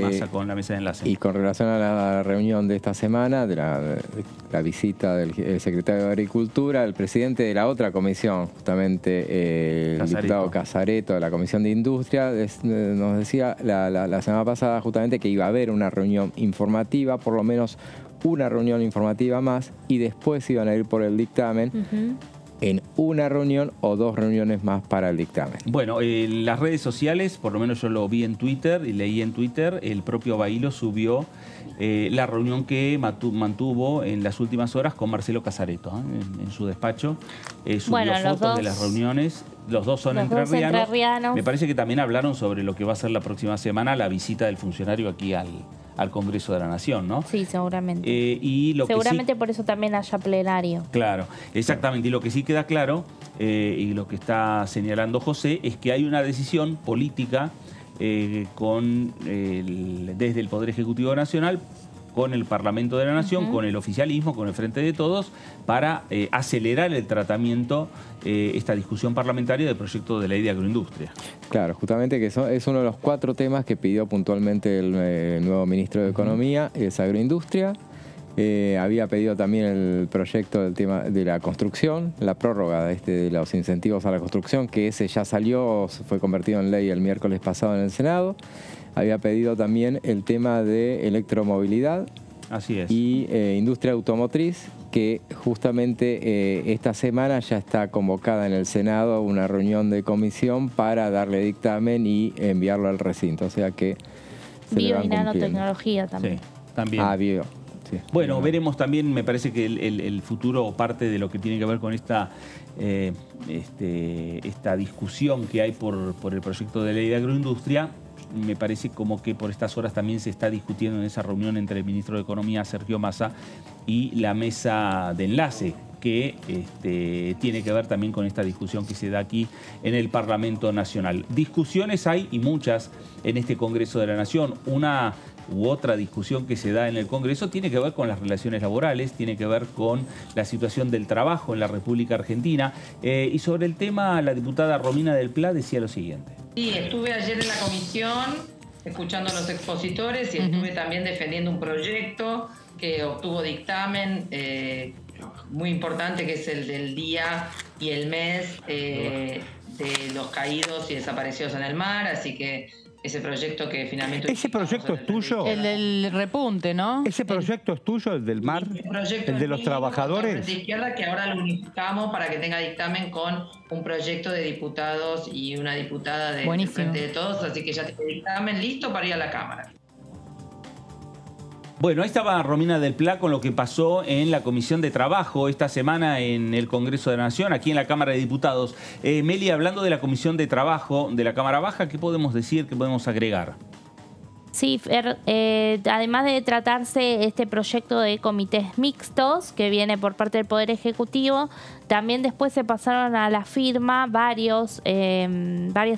Massa con la mesa de enlace. Y con relación a la reunión de esta semana, de la visita del secretario de Agricultura, el presidente de la otra comisión, justamente el diputado Casareto, de la Comisión de Industria, nos decía la semana pasada justamente que iba a haber una reunión informativa, por lo menos una reunión informativa más, y después iban a ir por el dictamen en una reunión o dos reuniones más para el dictamen. En las redes sociales, por lo menos yo lo vi en Twitter y leí en Twitter, el propio Bailo subió la reunión que mantuvo en las últimas horas con Marcelo Casareto en su despacho. Subió fotos de las reuniones. Los dos son entrerrianos. Me parece que también hablaron sobre lo que va a ser la próxima semana, la visita del funcionario aquí al Congreso de la Nación, ¿no? Sí, seguramente. Seguramente por eso también haya plenario. Claro, exactamente. Y lo que sí queda claro, y lo que está señalando José, es que hay una decisión política desde el Poder Ejecutivo Nacional, con el Parlamento de la Nación, con el oficialismo, con el Frente de Todos, para acelerar el tratamiento, esta discusión parlamentaria del proyecto de ley de agroindustria. Claro, justamente que es uno de los 4 temas que pidió puntualmente el nuevo ministro de Economía, es agroindustria. Había pedido también el proyecto del tema de la construcción, la prórroga de los incentivos a la construcción, que ese ya salió, fue convertido en ley el miércoles pasado en el Senado. Había pedido también el tema de electromovilidad. Así es. Y industria automotriz, que justamente esta semana ya está convocada en el Senado una reunión de comisión para darle dictamen y enviarlo al recinto. O sea que bio y nanotecnología también. Sí, también. Bio. Sí. Veremos también, me parece que el futuro, parte de lo que tiene que ver con esta discusión que hay por el proyecto de ley de agroindustria, me parece como que por estas horas también se está discutiendo en esa reunión entre el ministro de Economía, Sergio Massa, y la mesa de enlace, que tiene que ver también con esta discusión que se da aquí en el Parlamento Nacional. Discusiones hay y muchas en este Congreso de la Nación. Una u otra discusión que se da en el Congreso tiene que ver con las relaciones laborales, tiene que ver con la situación del trabajo en la República Argentina. Y sobre el tema, la diputada Romina del Pla decía lo siguiente. Sí, estuve ayer en la comisión escuchando a los expositores y estuve también defendiendo un proyecto que obtuvo dictamen muy importante, que es el del día y el mes de los caídos y desaparecidos en el mar, así que ese proyecto que finalmente... ¿Ese proyecto es tuyo? El del repunte, ¿no? ¿Ese proyecto es tuyo, el del mar? ¿El de los trabajadores? De izquierda, que ahora lo unificamos para que tenga dictamen con un proyecto de diputados y una diputada de Frente de Todos, así que ya tiene dictamen listo para ir a la Cámara. Bueno, ahí estaba Romina del Pla con lo que pasó en la Comisión de Trabajo esta semana en el Congreso de la Nación, aquí en la Cámara de Diputados. Meli, hablando de la Comisión de Trabajo de la Cámara Baja, ¿qué podemos decir, qué podemos agregar? Sí, Fer, además de tratarse este proyecto de comités mixtos que viene por parte del Poder Ejecutivo, también después se pasaron a la firma varias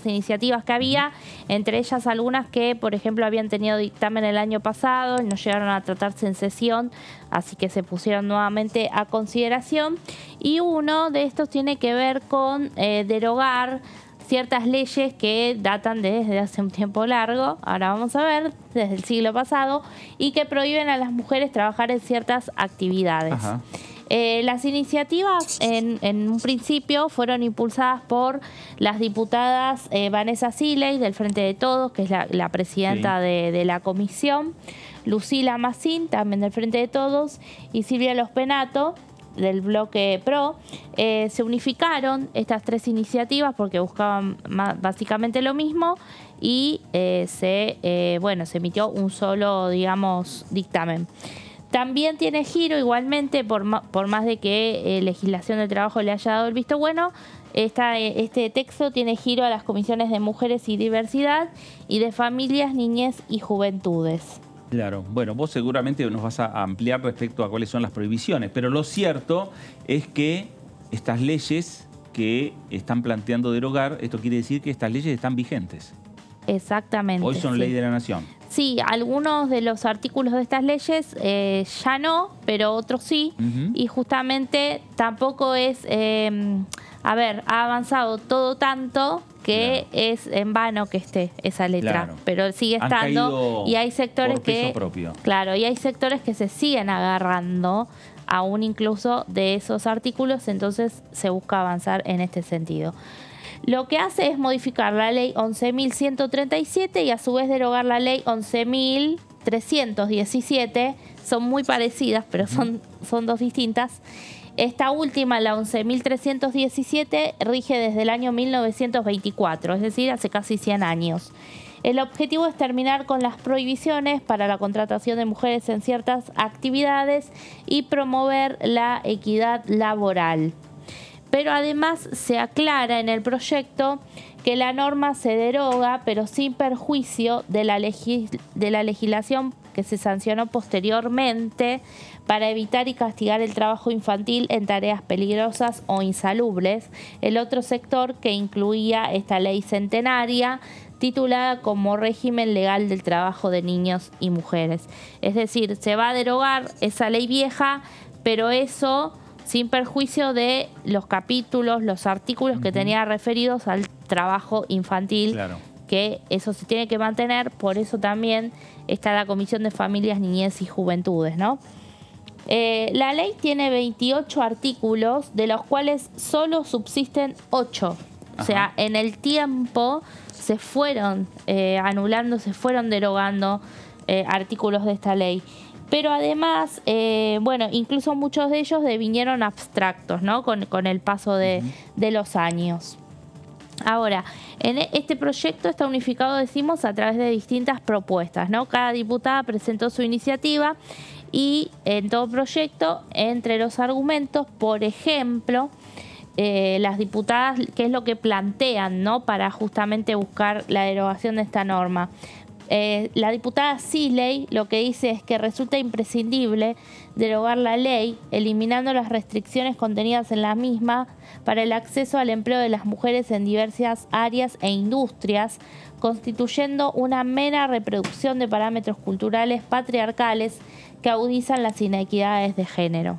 iniciativas que había, entre ellas algunas que, por ejemplo, habían tenido dictamen el año pasado y no llegaron a tratarse en sesión, así que se pusieron nuevamente a consideración. Y uno de estos tiene que ver con derogar ciertas leyes que datan desde hace un tiempo largo, ahora vamos a ver, desde el siglo pasado, y que prohíben a las mujeres trabajar en ciertas actividades. Las iniciativas en un principio fueron impulsadas por las diputadas Vanessa Siley del Frente de Todos, que es la presidenta de la comisión, Lucila Massín, también del Frente de Todos, y Silvia Lospenato, del bloque PRO. Se unificaron estas tres iniciativas porque buscaban básicamente lo mismo y se emitió un solo, digamos, dictamen. También tiene giro, igualmente, por más de que legislación del trabajo le haya dado el visto bueno, este texto tiene giro a las comisiones de mujeres y diversidad y de familias, niñez y juventudes. Claro, bueno, vos seguramente nos vas a ampliar respecto a cuáles son las prohibiciones, pero lo cierto es que estas leyes que están planteando derogar, esto quiere decir que estas leyes están vigentes. Exactamente. Hoy son ley de la nación. Sí, algunos de los artículos de estas leyes ya no, pero otros sí. Y justamente tampoco es... ha avanzado todo tanto que es en vano que esté esa letra, pero sigue estando y hay sectores y hay sectores que se siguen agarrando aún incluso de esos artículos, entonces se busca avanzar en este sentido. Lo que hace es modificar la ley 11.137 y a su vez derogar la ley 11.317. Son muy parecidas, pero son dos distintas. Esta última, la 11.317, rige desde el año 1924, es decir, hace casi 100 años. El objetivo es terminar con las prohibiciones para la contratación de mujeres en ciertas actividades y promover la equidad laboral. Pero además se aclara en el proyecto que la norma se deroga, pero sin perjuicio de la legislación que se sancionó posteriormente para evitar y castigar el trabajo infantil en tareas peligrosas o insalubres, el otro sector que incluía esta ley centenaria titulada como Régimen Legal del Trabajo de Niños y Mujeres. Es decir, se va a derogar esa ley vieja, pero eso sin perjuicio de los capítulos, los artículos que tenía referidos al trabajo infantil, que eso se tiene que mantener, por eso también está la Comisión de Familias, Niñez y Juventudes, ¿no? La ley tiene 28 artículos, de los cuales solo subsisten 8. O sea, en el tiempo se fueron anulando, se fueron derogando artículos de esta ley. Pero además, incluso muchos de ellos devinieron abstractos, ¿no? Con el paso de los años. Ahora, en este proyecto está unificado, decimos, a través de distintas propuestas, ¿no? Cada diputada presentó su iniciativa y en todo proyecto, entre los argumentos, por ejemplo, las diputadas, ¿qué es lo que plantean, ¿no? Para justamente buscar la derogación de esta norma? La diputada Siley lo que dice es que resulta imprescindible derogar la ley, eliminando las restricciones contenidas en la misma para el acceso al empleo de las mujeres en diversas áreas e industrias, constituyendo una mera reproducción de parámetros culturales patriarcales que agudizan las inequidades de género.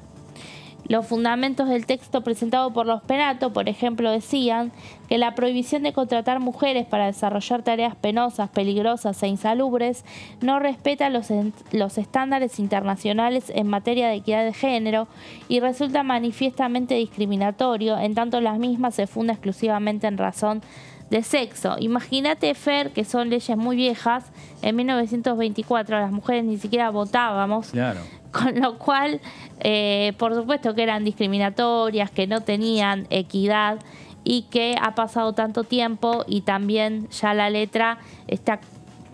Los fundamentos del texto presentado por los Penato, por ejemplo, decían que la prohibición de contratar mujeres para desarrollar tareas penosas, peligrosas e insalubres no respeta los estándares internacionales en materia de equidad de género y resulta manifiestamente discriminatorio, en tanto las mismas se funda exclusivamente en razón de sexo. Imagínate, Fer, que son leyes muy viejas. En 1924 las mujeres ni siquiera votábamos. Claro. Con lo cual, por supuesto que eran discriminatorias, que no tenían equidad y que ha pasado tanto tiempo y también ya la letra está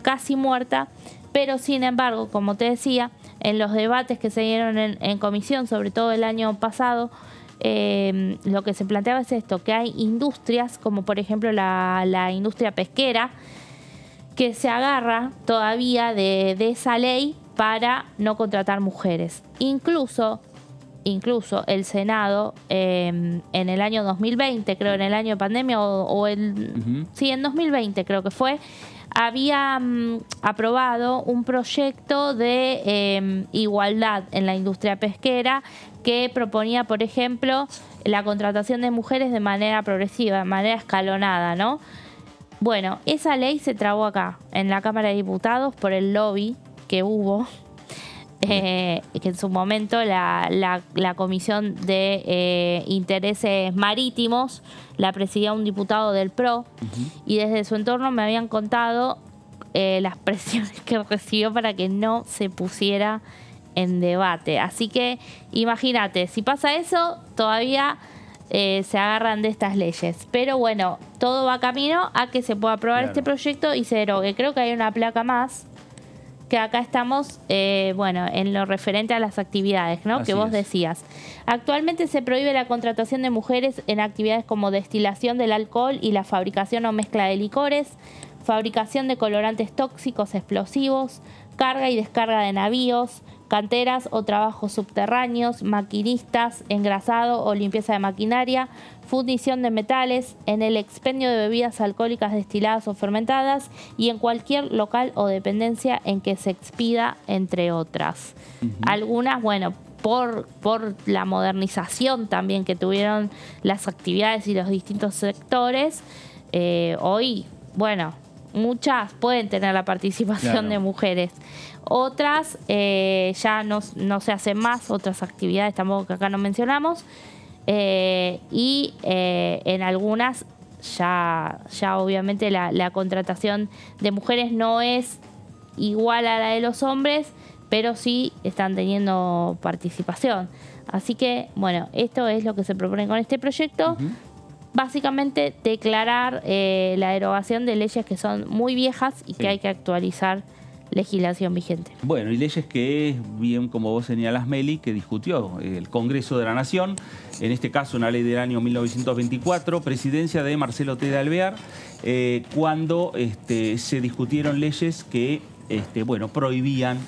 casi muerta. Pero sin embargo, como te decía, en los debates que se dieron en comisión, sobre todo el año pasado, lo que se planteaba es esto, que hay industrias, como por ejemplo la industria pesquera, que se agarra todavía de esa ley para no contratar mujeres. Incluso el Senado, en el año 2020, creo, en el año de pandemia, sí, en 2020 creo que fue, había aprobado un proyecto de igualdad en la industria pesquera que proponía, por ejemplo, la contratación de mujeres de manera progresiva, de manera escalonada, ¿no? Bueno, esa ley se trabó acá, en la Cámara de Diputados, por el lobby que hubo, que en su momento la Comisión de Intereses Marítimos la presidía un diputado del PRO, y desde su entorno me habían contado las presiones que recibió para que no se pusiera en debate. Así que imagínate, si pasa eso, todavía se agarran de estas leyes. Pero bueno, todo va camino a que se pueda aprobar este proyecto y se derogue. Creo que hay una placa más, que acá estamos, en lo referente a las actividades, ¿no? Que vos decías. Actualmente se prohíbe la contratación de mujeres en actividades como destilación del alcohol y la fabricación o mezcla de licores, fabricación de colorantes tóxicos explosivos, carga y descarga de navíos, canteras o trabajos subterráneos, maquinistas, engrasado o limpieza de maquinaria, fundición de metales, en el expendio de bebidas alcohólicas destiladas o fermentadas y en cualquier local o dependencia en que se expida, entre otras. Algunas, por la modernización también que tuvieron las actividades y los distintos sectores, hoy, muchas pueden tener la participación de mujeres. Otras ya no se hacen más, otras actividades tampoco que acá no mencionamos. Y en algunas ya obviamente la contratación de mujeres no es igual a la de los hombres, pero sí están teniendo participación. Así que, esto es lo que se propone con este proyecto. Básicamente declarar la derogación de leyes que son muy viejas y que hay que actualizar legislación vigente. Bueno, y leyes que, bien como vos señalás, Meli, que discutió el Congreso de la Nación, en este caso una ley del año 1924, presidencia de Marcelo T. de Alvear, cuando se discutieron leyes que prohibían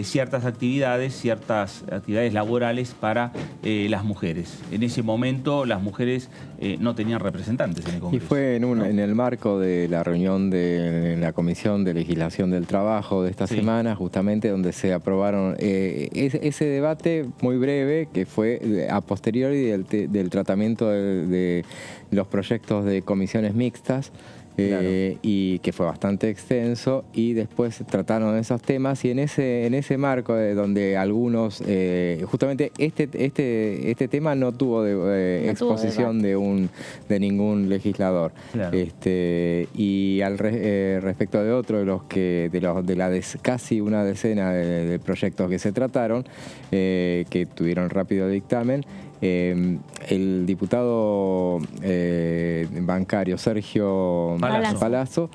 ciertas actividades laborales para las mujeres. En ese momento las mujeres no tenían representantes en el Congreso. Y fue en el marco de la reunión de la Comisión de Legislación del Trabajo de esta semana, justamente donde se aprobaron ese debate muy breve que fue a posteriori del tratamiento de los proyectos de comisiones mixtas. Y que fue bastante extenso, y después trataron esos temas, y en ese marco donde algunos, justamente este tema no tuvo exposición de ningún legislador. Y respecto de otro de casi una decena de proyectos que se trataron, que tuvieron rápido dictamen, el diputado bancario Sergio Palazzo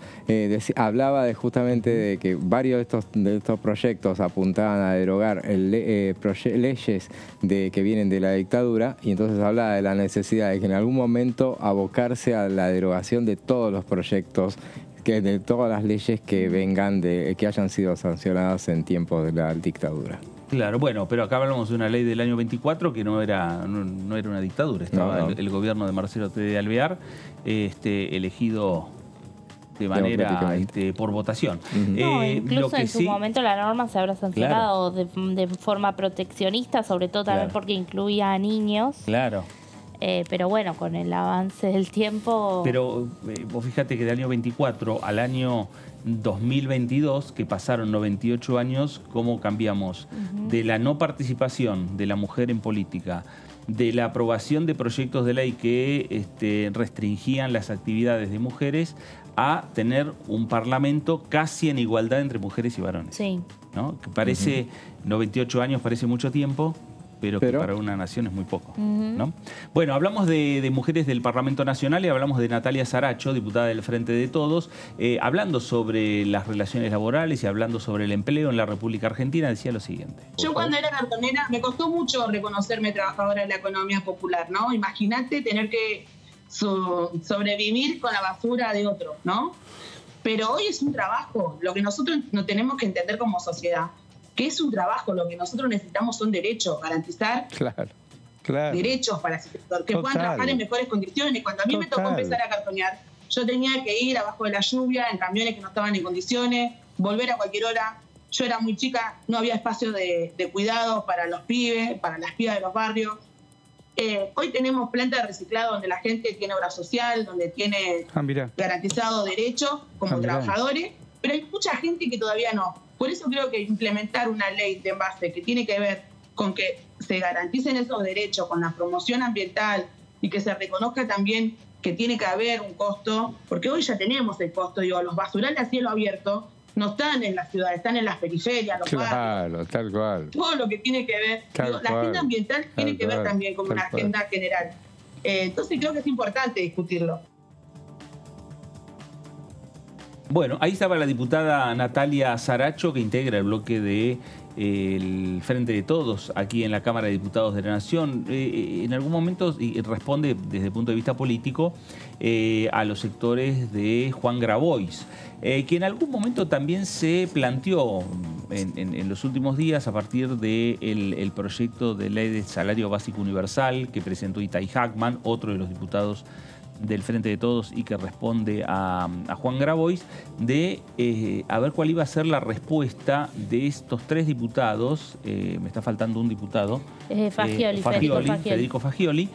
hablaba justamente de que varios de estos proyectos apuntaban a derogar leyes que vienen de la dictadura, y entonces hablaba de la necesidad de que en algún momento abocarse a la derogación de todos los proyectos de todas las leyes que vengan que hayan sido sancionadas en tiempos de la dictadura. Claro, bueno, pero acá hablamos de una ley del año 24 que no era una dictadura, estaba el gobierno de Marcelo T. de Alvear, elegido de manera por votación. No, incluso lo que en su sí, momento la norma se habrá sancionado de forma proteccionista, sobre todo también porque incluía a niños. Claro. Pero bueno, con el avance del tiempo... Pero vos fíjate que del año 24 al año 2022, que pasaron 98 años, ¿cómo cambiamos? De la no participación de la mujer en política, de la aprobación de proyectos de ley que restringían las actividades de mujeres, a tener un parlamento casi en igualdad entre mujeres y varones. Sí. ¿No? Que parece, 98 años parece mucho tiempo, pero que para una nación es muy poco. ¿No? Bueno, hablamos de mujeres del Parlamento Nacional y hablamos de Natalia Saracho, diputada del Frente de Todos, hablando sobre las relaciones laborales y hablando sobre el empleo en la República Argentina, decía lo siguiente. Yo cuando era cartonera me costó mucho reconocerme trabajadora de la economía popular, ¿no? Imagínate tener que sobrevivir con la basura de otro, ¿no? Pero hoy es un trabajo, lo que nosotros no tenemos que entender como sociedad, que es un trabajo, lo que nosotros necesitamos son derechos, garantizar derechos para ese sector, que puedan trabajar en mejores condiciones. Cuando a mí me tocó empezar a cartonear, yo tenía que ir abajo de la lluvia, en camiones que no estaban en condiciones, volver a cualquier hora. Yo era muy chica, no había espacio de cuidado para los pibes, para las pibas de los barrios. Hoy tenemos planta de reciclado donde la gente tiene obra social, donde tiene garantizado derechos como trabajadores, pero hay mucha gente que todavía no. Por eso creo que implementar una ley de base que tiene que ver con que se garanticen esos derechos, con la promoción ambiental y que se reconozca también que tiene que haber un costo, porque hoy ya tenemos el costo, digo, los basurales a cielo abierto no están en las ciudades, están en las periferias, los barrios. Tal cual. Todo lo que tiene que ver, digo, la agenda ambiental tiene que ver también con una agenda general. Entonces creo que es importante discutirlo. Bueno, ahí estaba la diputada Natalia Saracho, que integra el bloque de el Frente de Todos aquí en la Cámara de Diputados de la Nación. En algún momento responde desde el punto de vista político a los sectores de Juan Grabois, que en algún momento también se planteó en los últimos días a partir del proyecto de ley de salario básico universal que presentó Itay Hackman, otro de los diputados del Frente de Todos y que responde a Juan Grabois, de a ver cuál iba a ser la respuesta de estos tres diputados, me está faltando un diputado, Federico Fagioli,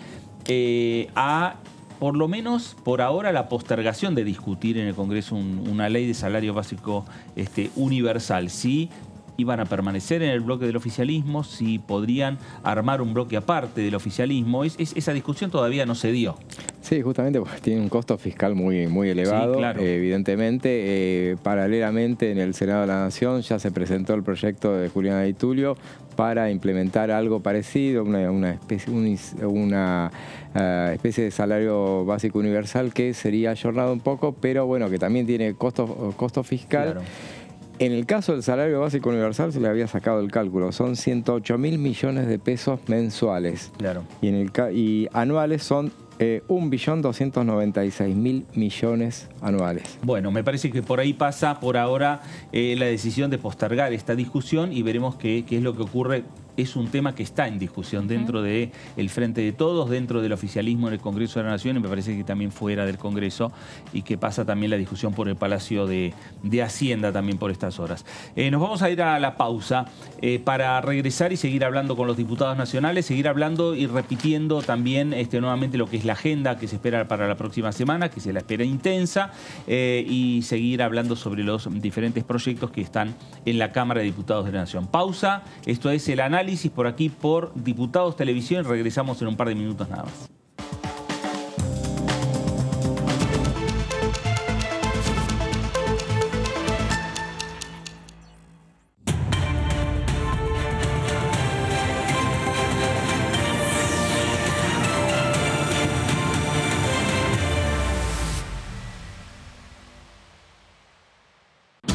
a por lo menos por ahora la postergación de discutir en el Congreso una ley de salario básico universal. Sí, iban a permanecer en el bloque del oficialismo, si podrían armar un bloque aparte del oficialismo. Esa discusión todavía no se dio. Sí, justamente porque tiene un costo fiscal muy elevado. Sí, claro. Evidentemente, paralelamente en el Senado de la Nación ya se presentó el proyecto de Juliana Di Tulio para implementar algo parecido, una especie de salario básico universal que sería ayornado un poco, pero bueno, que también tiene costo fiscal. Claro. En el caso del salario básico universal se le había sacado el cálculo, son 108.000 millones de pesos mensuales. Claro. Y anuales son 1.296.000 millones anuales. Bueno, me parece que por ahí pasa por ahora la decisión de postergar esta discusión y veremos qué es lo que ocurre. Es un tema que está en discusión dentro del Frente de Todos, dentro del oficialismo en el Congreso de la Nación y me parece que también fuera del Congreso y que pasa también la discusión por el Palacio de Hacienda también por estas horas. Nos vamos a ir a la pausa para regresar y seguir hablando con los diputados nacionales, seguir hablando y repitiendo también nuevamente lo que es la agenda que se espera para la próxima semana, que se la espera intensa, y seguir hablando sobre los diferentes proyectos que están en la Cámara de Diputados de la Nación. Pausa, esto es el análisis por aquí por Diputados Televisión. Regresamos en un par de minutos nada más.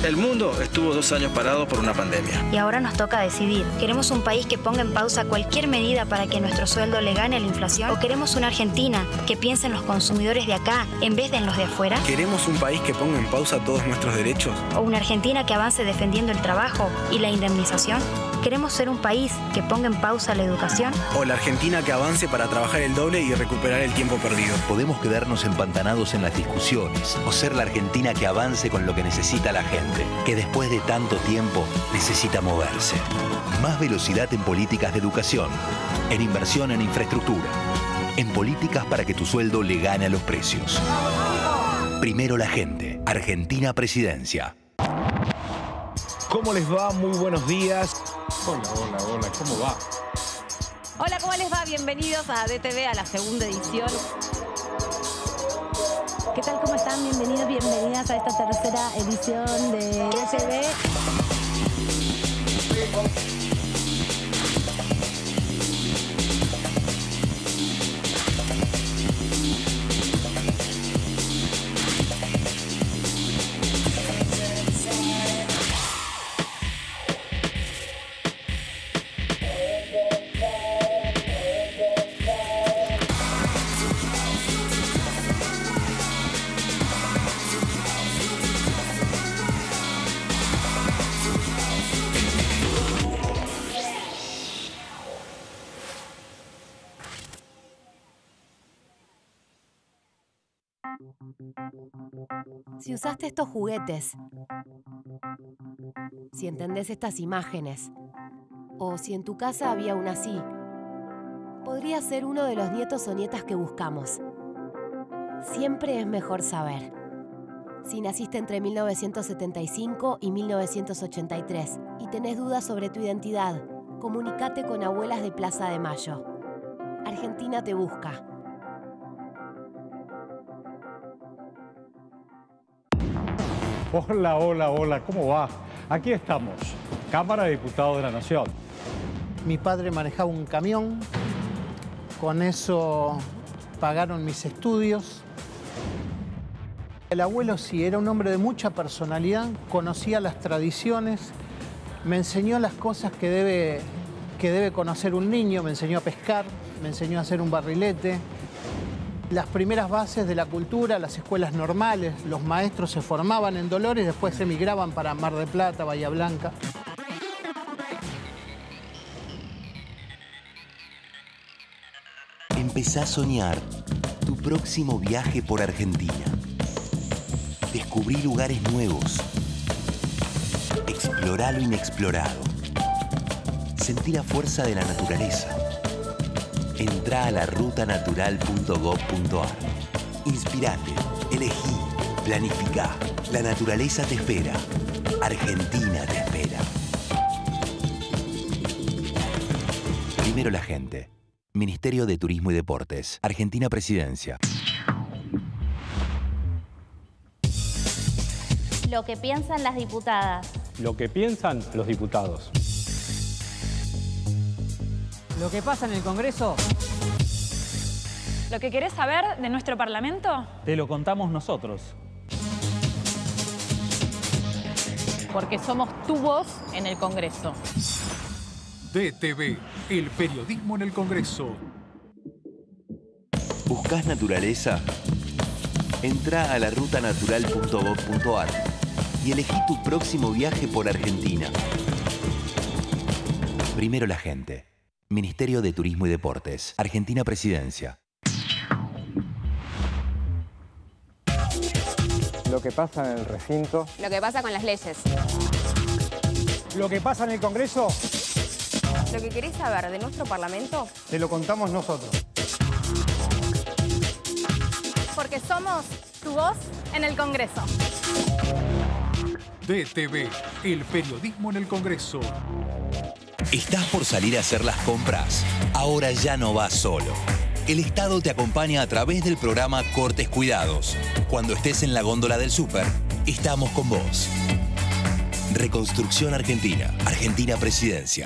El mundo estuvo 2 años parado por una pandemia. Y ahora nos toca decidir. ¿Queremos un país que ponga en pausa cualquier medida para que nuestro sueldo le gane a la inflación? ¿O queremos una Argentina que piense en los consumidores de acá en vez de en los de afuera? ¿Queremos un país que ponga en pausa todos nuestros derechos? ¿O una Argentina que avance defendiendo el trabajo y la indemnización? ¿Queremos ser un país que ponga en pausa la educación? ¿O la Argentina que avance para trabajar el doble y recuperar el tiempo perdido? Podemos quedarnos empantanados en las discusiones o ser la Argentina que avance con lo que necesita la gente, que después de tanto tiempo necesita moverse. Más velocidad en políticas de educación, en inversión en infraestructura, en políticas para que tu sueldo le gane a los precios. Primero la gente. Argentina Presidencia. ¿Cómo les va? Muy buenos días. Hola, ¿cómo va? Hola, ¿cómo les va? Bienvenidos a DTV, a la segunda edición. ¿Qué tal? ¿Cómo están? Bienvenidos, bienvenidas a esta tercera edición de DTV. Si usaste estos juguetes, si entendés estas imágenes, o si en tu casa había una así, podría ser uno de los nietos o nietas que buscamos. Siempre es mejor saber. Si naciste entre 1975 y 1983 y tenés dudas sobre tu identidad, comunícate con Abuelas de Plaza de Mayo. Argentina te busca. Hola, ¿cómo va? Aquí estamos, Cámara de Diputados de la Nación. Mi padre manejaba un camión, con eso pagaron mis estudios. El abuelo sí, era un hombre de mucha personalidad, conocía las tradiciones, me enseñó las cosas que debe conocer un niño, me enseñó a pescar, me enseñó a hacer un barrilete. Las primeras bases de la cultura, las escuelas normales, los maestros se formaban en Dolores, después emigraban para Mar del Plata, Bahía Blanca. Empezá a soñar tu próximo viaje por Argentina. Descubrí lugares nuevos. Explorá lo inexplorado. Sentí la fuerza de la naturaleza. Entrá a la rutanatural.gov.ar. Inspirate, elegí, planificá. La naturaleza te espera. Argentina te espera. Primero la gente. Ministerio de Turismo y Deportes. Argentina Presidencia. Lo que piensan las diputadas. Lo que piensan los diputados. Lo que pasa en el Congreso. ¿Lo que querés saber de nuestro Parlamento? Te lo contamos nosotros. Porque somos tu voz en el Congreso. DTV, el periodismo en el Congreso. ¿Buscás naturaleza? Entrá a la rutanatural.gov.ar y elegí tu próximo viaje por Argentina. Primero la gente. Ministerio de Turismo y Deportes. Argentina Presidencia. Lo que pasa en el recinto. Lo que pasa con las leyes. Lo que pasa en el Congreso. Lo que querés saber de nuestro Parlamento. Te lo contamos nosotros. Porque somos tu voz en el Congreso. DTV, el periodismo en el Congreso. ¿Estás por salir a hacer las compras? Ahora ya no vas solo. El Estado te acompaña a través del programa Cortes Cuidados. Cuando estés en la góndola del súper, estamos con vos. Reconstrucción Argentina. Argentina Presidencia.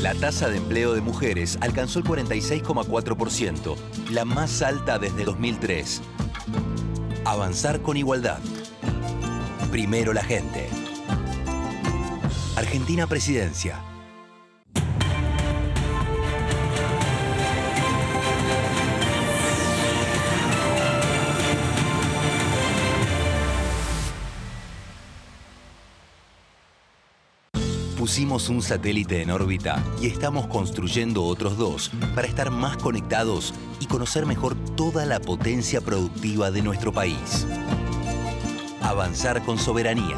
La tasa de empleo de mujeres alcanzó el 46,4%, la más alta desde 2003. Avanzar con igualdad. Primero la gente. Argentina Presidencia. Pusimos un satélite en órbita y estamos construyendo otros 2 para estar más conectados y conocer mejor toda la potencia productiva de nuestro país. Avanzar con soberanía.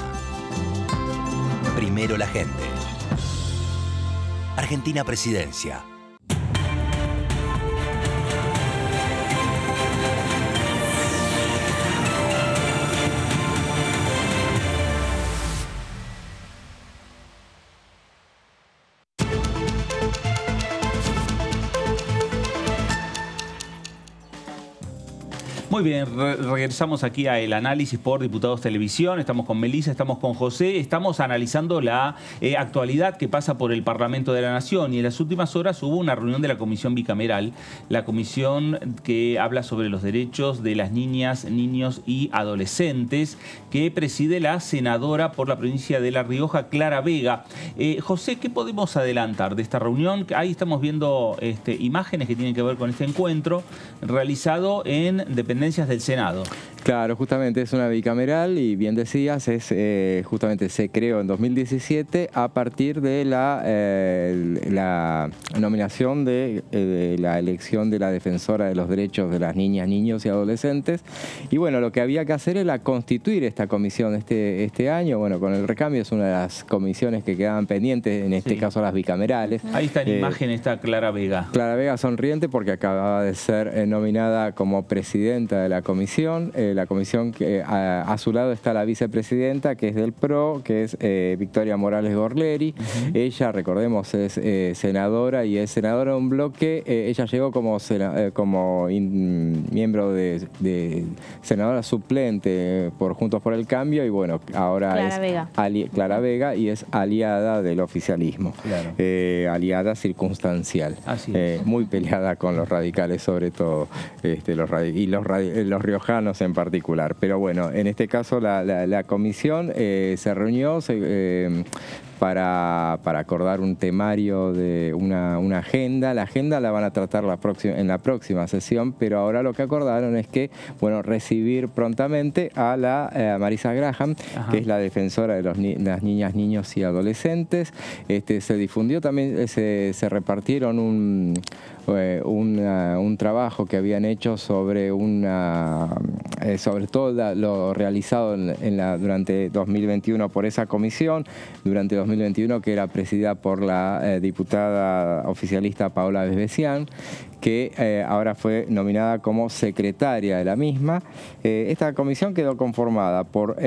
Primero la gente. Argentina Presidencia. Muy bien, regresamos aquí a El Análisis por Diputados Televisión. Estamos con Melissa, estamos con José. Estamos analizando la actualidad que pasa por el Parlamento de la Nación. Y en las últimas horas hubo una reunión de la Comisión Bicameral, la comisión que habla sobre los derechos de las niñas, niños y adolescentes, que preside la senadora por la provincia de La Rioja, Clara Vega. José, ¿qué podemos adelantar de esta reunión? Ahí estamos viendo imágenes que tienen que ver con este encuentro realizado en dependencias del Senado. Claro, justamente es una bicameral y bien decías, justamente se creó en 2017 a partir de la nominación de la elección de la defensora de los derechos de las niñas, niños y adolescentes. Y bueno, lo que había que hacer era constituir esta comisión este año. Bueno, con el recambio es una de las comisiones que quedaban pendientes, en este caso las bicamerales. Ahí está en imagen, está Clara Vega. Clara Vega sonriente porque acababa de ser nominada como presidenta de la comisión. La comisión que a su lado está la vicepresidenta, que es del PRO, que es Victoria Morales Gorleri. Ella, recordemos, es senadora y es senadora de un bloque. Ella llegó como miembro de senadora suplente por Juntos por el Cambio y bueno, ahora Clara Vega y es aliada del oficialismo. Claro. Aliada circunstancial. Así es. Muy peleada con los radicales, sobre todo, los riojanos en particular. Pero bueno, en este caso la comisión se reunió para acordar un temario de una agenda. La agenda la van a tratar en la próxima sesión, pero ahora lo que acordaron es que, bueno, recibir prontamente a la Marisa Graham, que es la defensora de las niñas, niños y adolescentes. Se difundió también, se repartieron un trabajo que habían hecho sobre todo lo realizado durante 2021 por esa comisión, durante 2021, que era presidida por la diputada oficialista Paola Besbesián, que ahora fue nominada como secretaria de la misma. Esta comisión quedó conformada por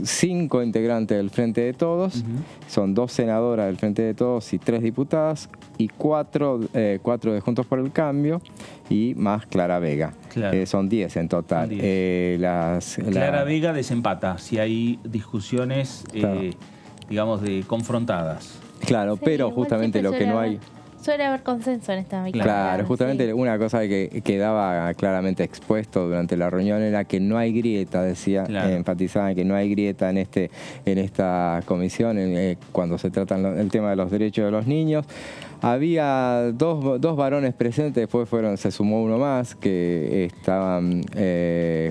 5 integrantes del Frente de Todos, son 2 senadoras del Frente de Todos y 3 diputadas, y 4 de Juntos por el Cambio, y más Clara Vega. Claro. Son 10 en total. 10. Clara Vega desempata si hay discusiones, digamos, confrontadas. Claro, sí, pero justamente lo que no hay... Suele haber consenso en esta bicameral. Claro, justamente una cosa que quedaba claramente expuesto durante la reunión era que no hay grieta, enfatizaban que no hay grieta en esta comisión cuando se trata el tema de los derechos de los niños. Había dos varones presentes, después se sumó uno más, que estaban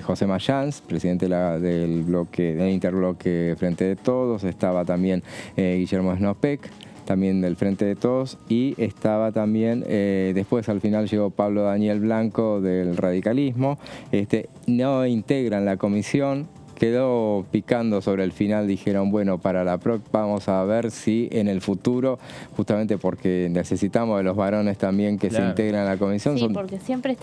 José Mayans, presidente del interbloque Frente de Todos, estaba también Guillermo Snopek, también del Frente de Todos, y estaba también, después al final llegó Pablo Daniel Blanco del radicalismo. No integran la comisión, quedó picando sobre el final, dijeron, bueno, vamos a ver si en el futuro, justamente porque necesitamos de los varones también que se integran a la comisión. Sí, porque siempre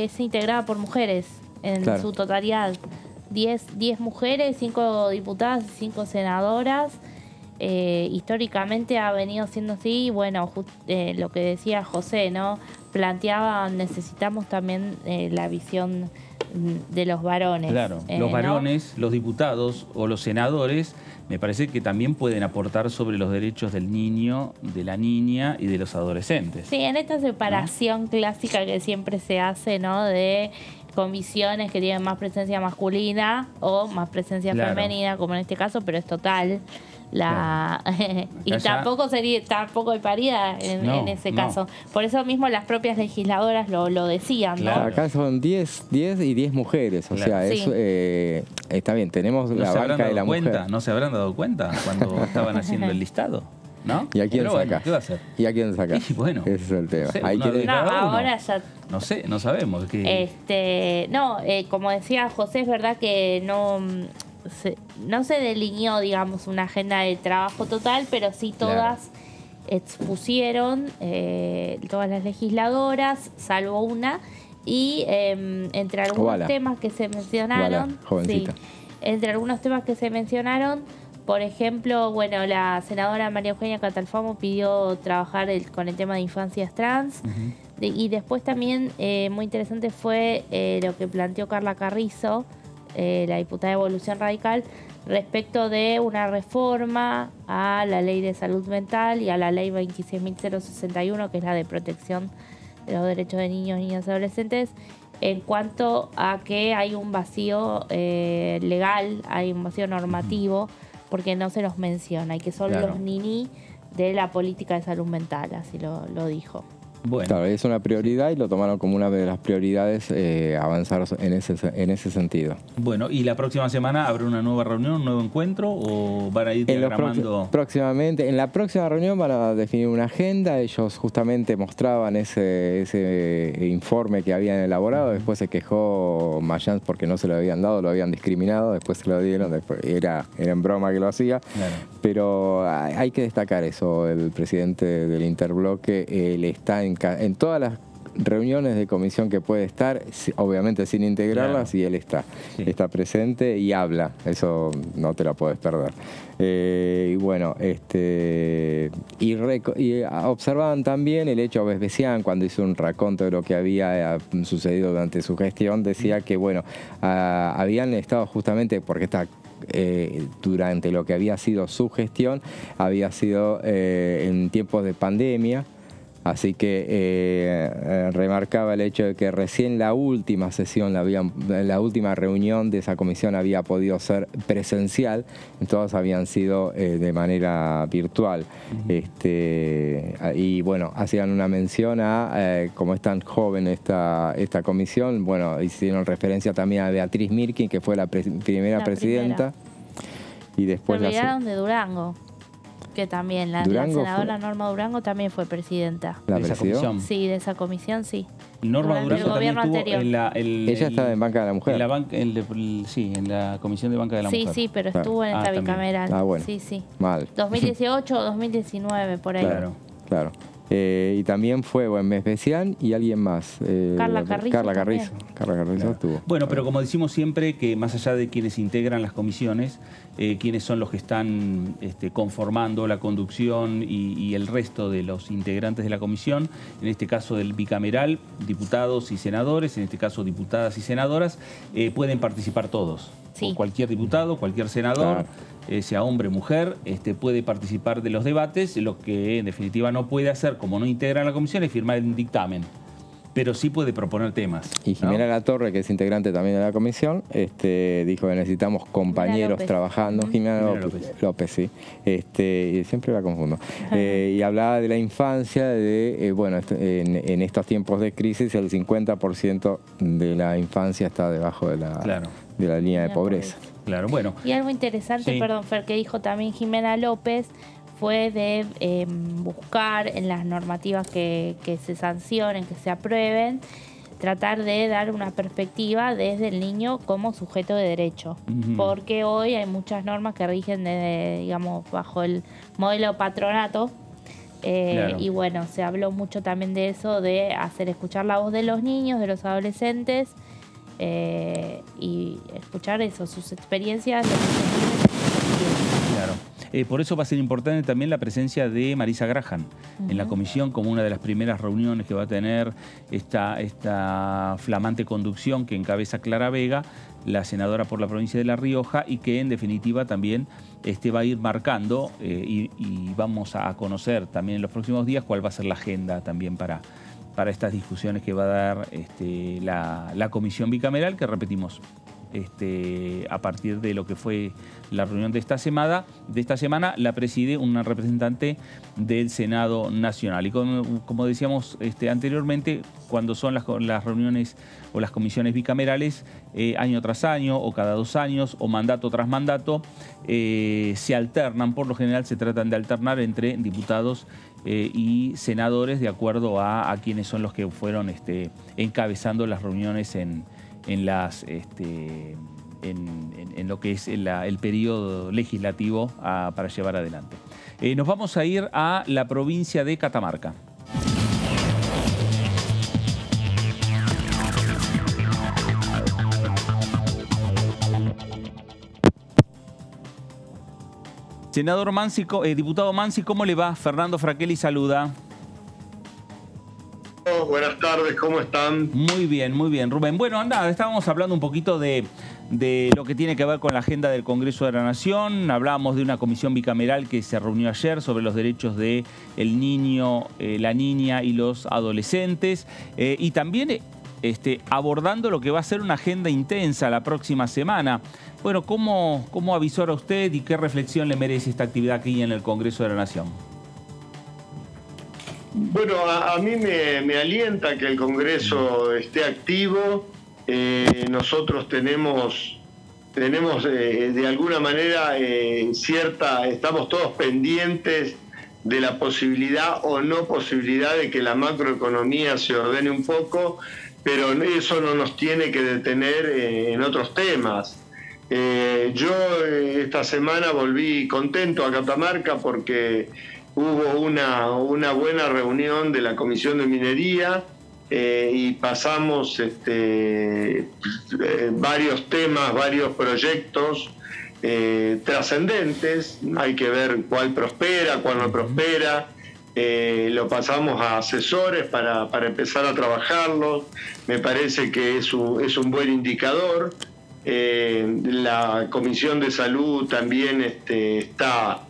es integrada por mujeres en su totalidad. 10 mujeres, 5 diputadas, 5 senadoras. Históricamente ha venido siendo así. Bueno, lo que decía José, ¿no? Planteaba, necesitamos también la visión de los varones. Claro, los varones, los diputados o los senadores, me parece que también pueden aportar sobre los derechos del niño, de la niña y de los adolescentes. Sí, en esta separación clásica que siempre se hace, ¿no? De comisiones que tienen más presencia masculina o más presencia femenina, como en este caso, pero es total. Y tampoco hay paridad en ese caso. Por eso mismo las propias legisladoras lo decían, ¿no? Acá son 10 y 10 mujeres, o sea, está bien, tenemos la banca de la mujer. ¿No se habrán dado cuenta cuando estaban haciendo el listado? ¿No? ¿Y a quién saca? Bueno, ¿qué va a hacer? ¿Y a quién saca? Y bueno, ese es el tema. Ahora ya... No sé, no sabemos. Como decía José, es verdad que no se delineó, digamos, una agenda de trabajo total, pero sí todas expusieron, todas las legisladoras, salvo una, y entre algunos temas que se mencionaron, entre algunos temas que se mencionaron, por ejemplo, bueno, la senadora María Eugenia Catalfamo pidió trabajar con el tema de infancias trans, y después también muy interesante fue lo que planteó Carla Carrizo, la diputada de Evolución Radical, respecto de una reforma a la Ley de Salud Mental y a la Ley 26.061, que es la de protección de los derechos de niños, niñas y adolescentes, en cuanto a que hay un vacío legal, hay un vacío normativo, porque no se los menciona, y que son los niní de la política de salud mental, así lo dijo. Bueno. Claro, es una prioridad y lo tomaron como una de las prioridades avanzar en ese sentido. Bueno, ¿y la próxima semana habrá una nueva reunión, un nuevo encuentro o van a ir diagramando? Próximamente, en la próxima reunión van a definir una agenda. Ellos justamente mostraban ese informe que habían elaborado. Después se quejó Mayans porque no se lo habían dado, lo habían discriminado. Después se lo dieron, después era en broma que lo hacía. Claro. Pero hay que destacar eso. El presidente del Interbloque, él está en todas las reuniones de comisión que puede estar, obviamente sin integrarlas, y él está presente y habla. Eso no te lo puedes perder. Y bueno, y observaban también el hecho Vespasian, cuando hizo un raconto de lo que había sucedido durante su gestión, decía que bueno, habían estado justamente porque durante lo que había sido su gestión, había sido en tiempos de pandemia. Así que remarcaba el hecho de que recién la última sesión, la última reunión de esa comisión había podido ser presencial, todas habían sido de manera virtual. Y bueno, hacían una mención a, como es tan joven esta comisión, bueno, hicieron referencia también a Beatriz Mirkin, que fue la primera presidenta. Y después se olvidaron de Durango, que también la senadora Norma Durango también fue presidenta. ¿La de esa comisión? Sí, de esa comisión, sí. Norma Durango también estuvo ella estaba en Banca de la Mujer. Sí, en la Comisión de Banca de la Mujer. Sí, pero estuvo en esta bicameral. Bueno. Sí. Mal. 2018 o 2019, por ahí. Claro. Y también fue Vespasian y alguien más. Carla Carrizo. Carla Carrizo estuvo. Bueno, pero como decimos siempre, que más allá de quienes integran las comisiones, quienes son los que están conformando la conducción y el resto de los integrantes de la comisión, en este caso del bicameral, diputados y senadores, en este caso diputadas y senadoras, pueden participar todos. Sí. Cualquier diputado, cualquier senador, sea hombre o mujer, puede participar de los debates. Lo que en definitiva no puede hacer, como no integra la comisión, es firmar un dictamen. Pero sí puede proponer temas. Y Jimena Latorre, que es integrante también de la comisión, dijo que necesitamos compañeros trabajando. Jimena López, sí. Y siempre la confundo. Y hablaba de la infancia, en estos tiempos de crisis el 50% de la infancia está debajo de la línea de pobreza. Claro, bueno. Y algo interesante, perdón, Fer, que dijo también Jimena López, fue de buscar en las normativas que se sancionen, que se aprueben, tratar de dar una perspectiva desde el niño como sujeto de derecho. Porque hoy hay muchas normas que rigen digamos, bajo el modelo patronato. Y bueno, se habló mucho también de eso, de hacer escuchar la voz de los niños, de los adolescentes, y escuchar eso, sus experiencias. Claro. Por eso va a ser importante también la presencia de Marisa Graham en la comisión, como una de las primeras reuniones que va a tener esta flamante conducción que encabeza Clara Vega, la senadora por la provincia de La Rioja, y que en definitiva también va a ir marcando y vamos a conocer también en los próximos días cuál va a ser la agenda también para estas discusiones que va a dar la comisión bicameral, que repetimos, a partir de lo que fue la reunión de esta semana la preside una representante del Senado Nacional. Y como decíamos anteriormente, cuando son las reuniones o las comisiones bicamerales, año tras año o cada 2 años o mandato tras mandato, se alternan, por lo general se tratan de alternar entre diputados y senadores de acuerdo a quienes son los que fueron encabezando las reuniones en lo que es el periodo legislativo para llevar adelante. Nos vamos a ir a la provincia de Catamarca. Senador Mansi, diputado Mansi, ¿cómo le va? Fernando Fraquelli saluda. Buenas tardes, ¿cómo están? Muy bien, Rubén. Bueno, nada, estábamos hablando un poquito de lo que tiene que ver con la agenda del Congreso de la Nación. Hablábamos de una comisión bicameral que se reunió ayer sobre los derechos del niño, la niña y los adolescentes. Y también abordando lo que va a ser una agenda intensa la próxima semana. Bueno, ¿cómo avisora usted y qué reflexión le merece esta actividad aquí en el Congreso de la Nación? Bueno, a mí me alienta que el Congreso esté activo. Nosotros tenemos de alguna manera estamos todos pendientes de la posibilidad o no posibilidad de que la macroeconomía se ordene un poco, pero eso no nos tiene que detener en otros temas. Yo esta semana volví contento a Catamarca porque hubo una buena reunión de la Comisión de Minería y pasamos varios temas, varios proyectos trascendentes. Hay que ver cuál prospera, cuál no prospera. Lo pasamos a asesores para empezar a trabajarlo. Me parece que es un buen indicador. La Comisión de Salud también está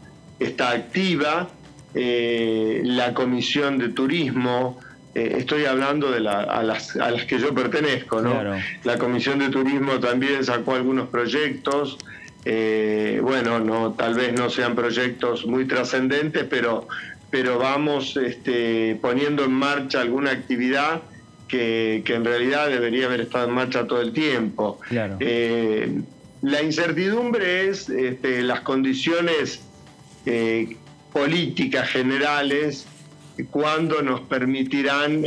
activa. La Comisión de Turismo, estoy hablando de a las que yo pertenezco, ¿no? Claro. La Comisión de Turismo también sacó algunos proyectos. Tal vez no sean proyectos muy trascendentes, pero vamos poniendo en marcha alguna actividad que en realidad debería haber estado en marcha todo el tiempo. Claro. La incertidumbre es las condiciones políticas generales, cuando nos permitirán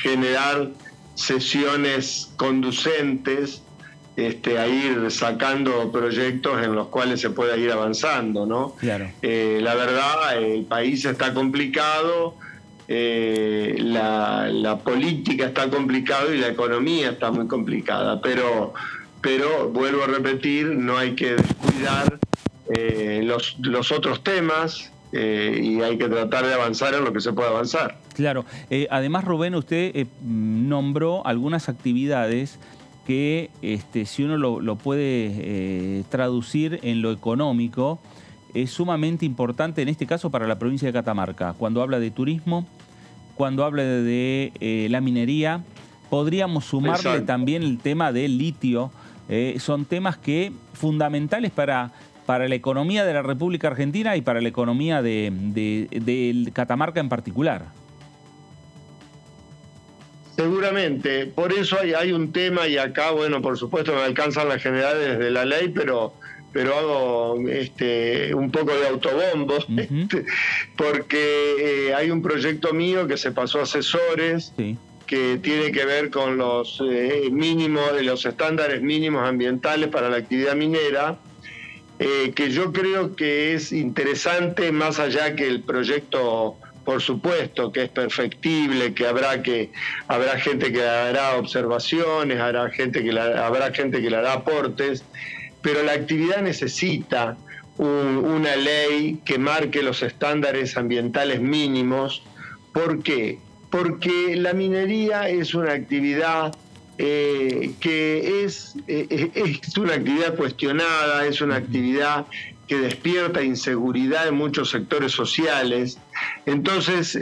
generar sesiones conducentes a ir sacando proyectos en los cuales se pueda ir avanzando, ¿no? Claro. La verdad, el país está complicado, la política está complicada y la economía está muy complicada, pero vuelvo a repetir, no hay que descuidar los otros temas y hay que tratar de avanzar en lo que se pueda avanzar. Claro. Además, Rubén, usted nombró algunas actividades que si uno lo puede traducir en lo económico, es sumamente importante en este caso para la provincia de Catamarca. Cuando habla de turismo, cuando habla de la minería, podríamos sumarle Exacto. también el tema del litio. Son temas que fundamentales para la economía de la República Argentina y para la economía de Catamarca en particular. Seguramente, por eso hay un tema, y acá, bueno, por supuesto me alcanzan las generales de la ley, pero hago un poco de autobombo, porque hay un proyecto mío que se pasó a asesores, sí. que tiene que ver con los los estándares mínimos ambientales para la actividad minera, que yo creo que es interesante, más allá que el proyecto, por supuesto, que es perfectible, que habrá gente que hará observaciones, habrá gente que le hará aportes, pero la actividad necesita una ley que marque los estándares ambientales mínimos. ¿Por qué? Porque la minería es una actividad que es una actividad cuestionada, es una actividad que despierta inseguridad en muchos sectores sociales. Entonces,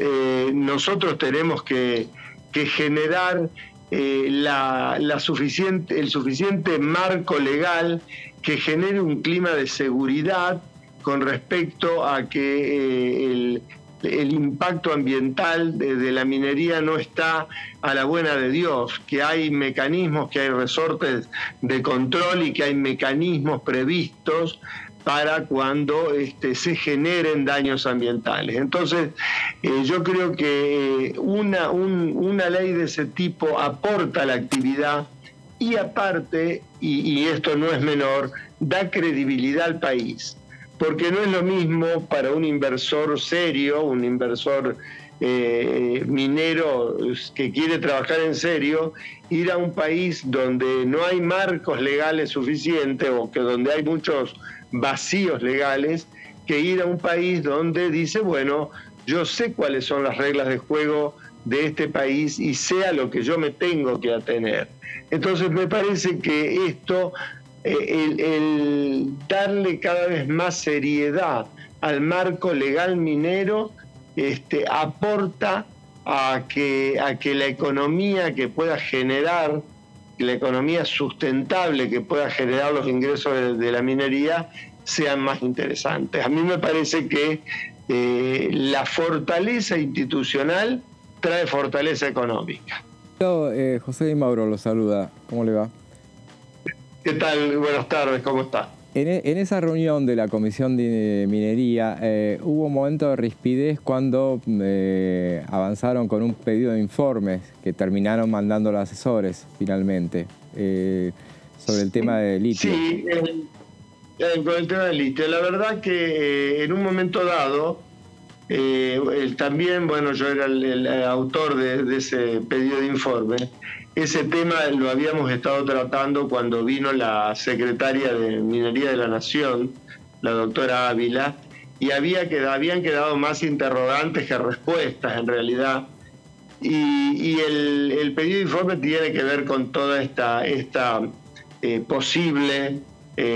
nosotros tenemos que generar el suficiente marco legal que genere un clima de seguridad con respecto a que el impacto ambiental de la minería no está a la buena de Dios, que hay mecanismos, que hay resortes de control y que hay mecanismos previstos para cuando se generen daños ambientales. Entonces, yo creo que una ley de ese tipo aporta a la actividad y aparte, y esto no es menor, da credibilidad al país. Porque no es lo mismo para un inversor serio, un inversor minero que quiere trabajar en serio, ir a un país donde no hay marcos legales suficientes o que donde hay muchos vacíos legales, que ir a un país donde dice, bueno, yo sé cuáles son las reglas de juego de este país y sé a lo que yo me tengo que atener. Entonces me parece que esto, el darle cada vez más seriedad al marco legal minero, aporta a que la economía que pueda generar, la economía sustentable que pueda generar los ingresos de la minería sean más interesantes. A mí me parece que la fortaleza institucional trae fortaleza económica. José Di Mauro lo saluda. ¿Cómo le va? ¿Qué tal? Buenas tardes, ¿cómo está? En esa reunión de la Comisión de Minería hubo un momento de rispidez cuando avanzaron con un pedido de informes que terminaron mandando los asesores finalmente sobre el tema de litio. Sí, con el tema del litio. La verdad que en un momento dado, también, bueno, yo era el autor de ese pedido de informe. Ese tema lo habíamos estado tratando cuando vino la secretaria de Minería de la Nación, la doctora Ávila, y habían quedado más interrogantes que respuestas en realidad. Y el pedido de informe tiene que ver con toda esta posible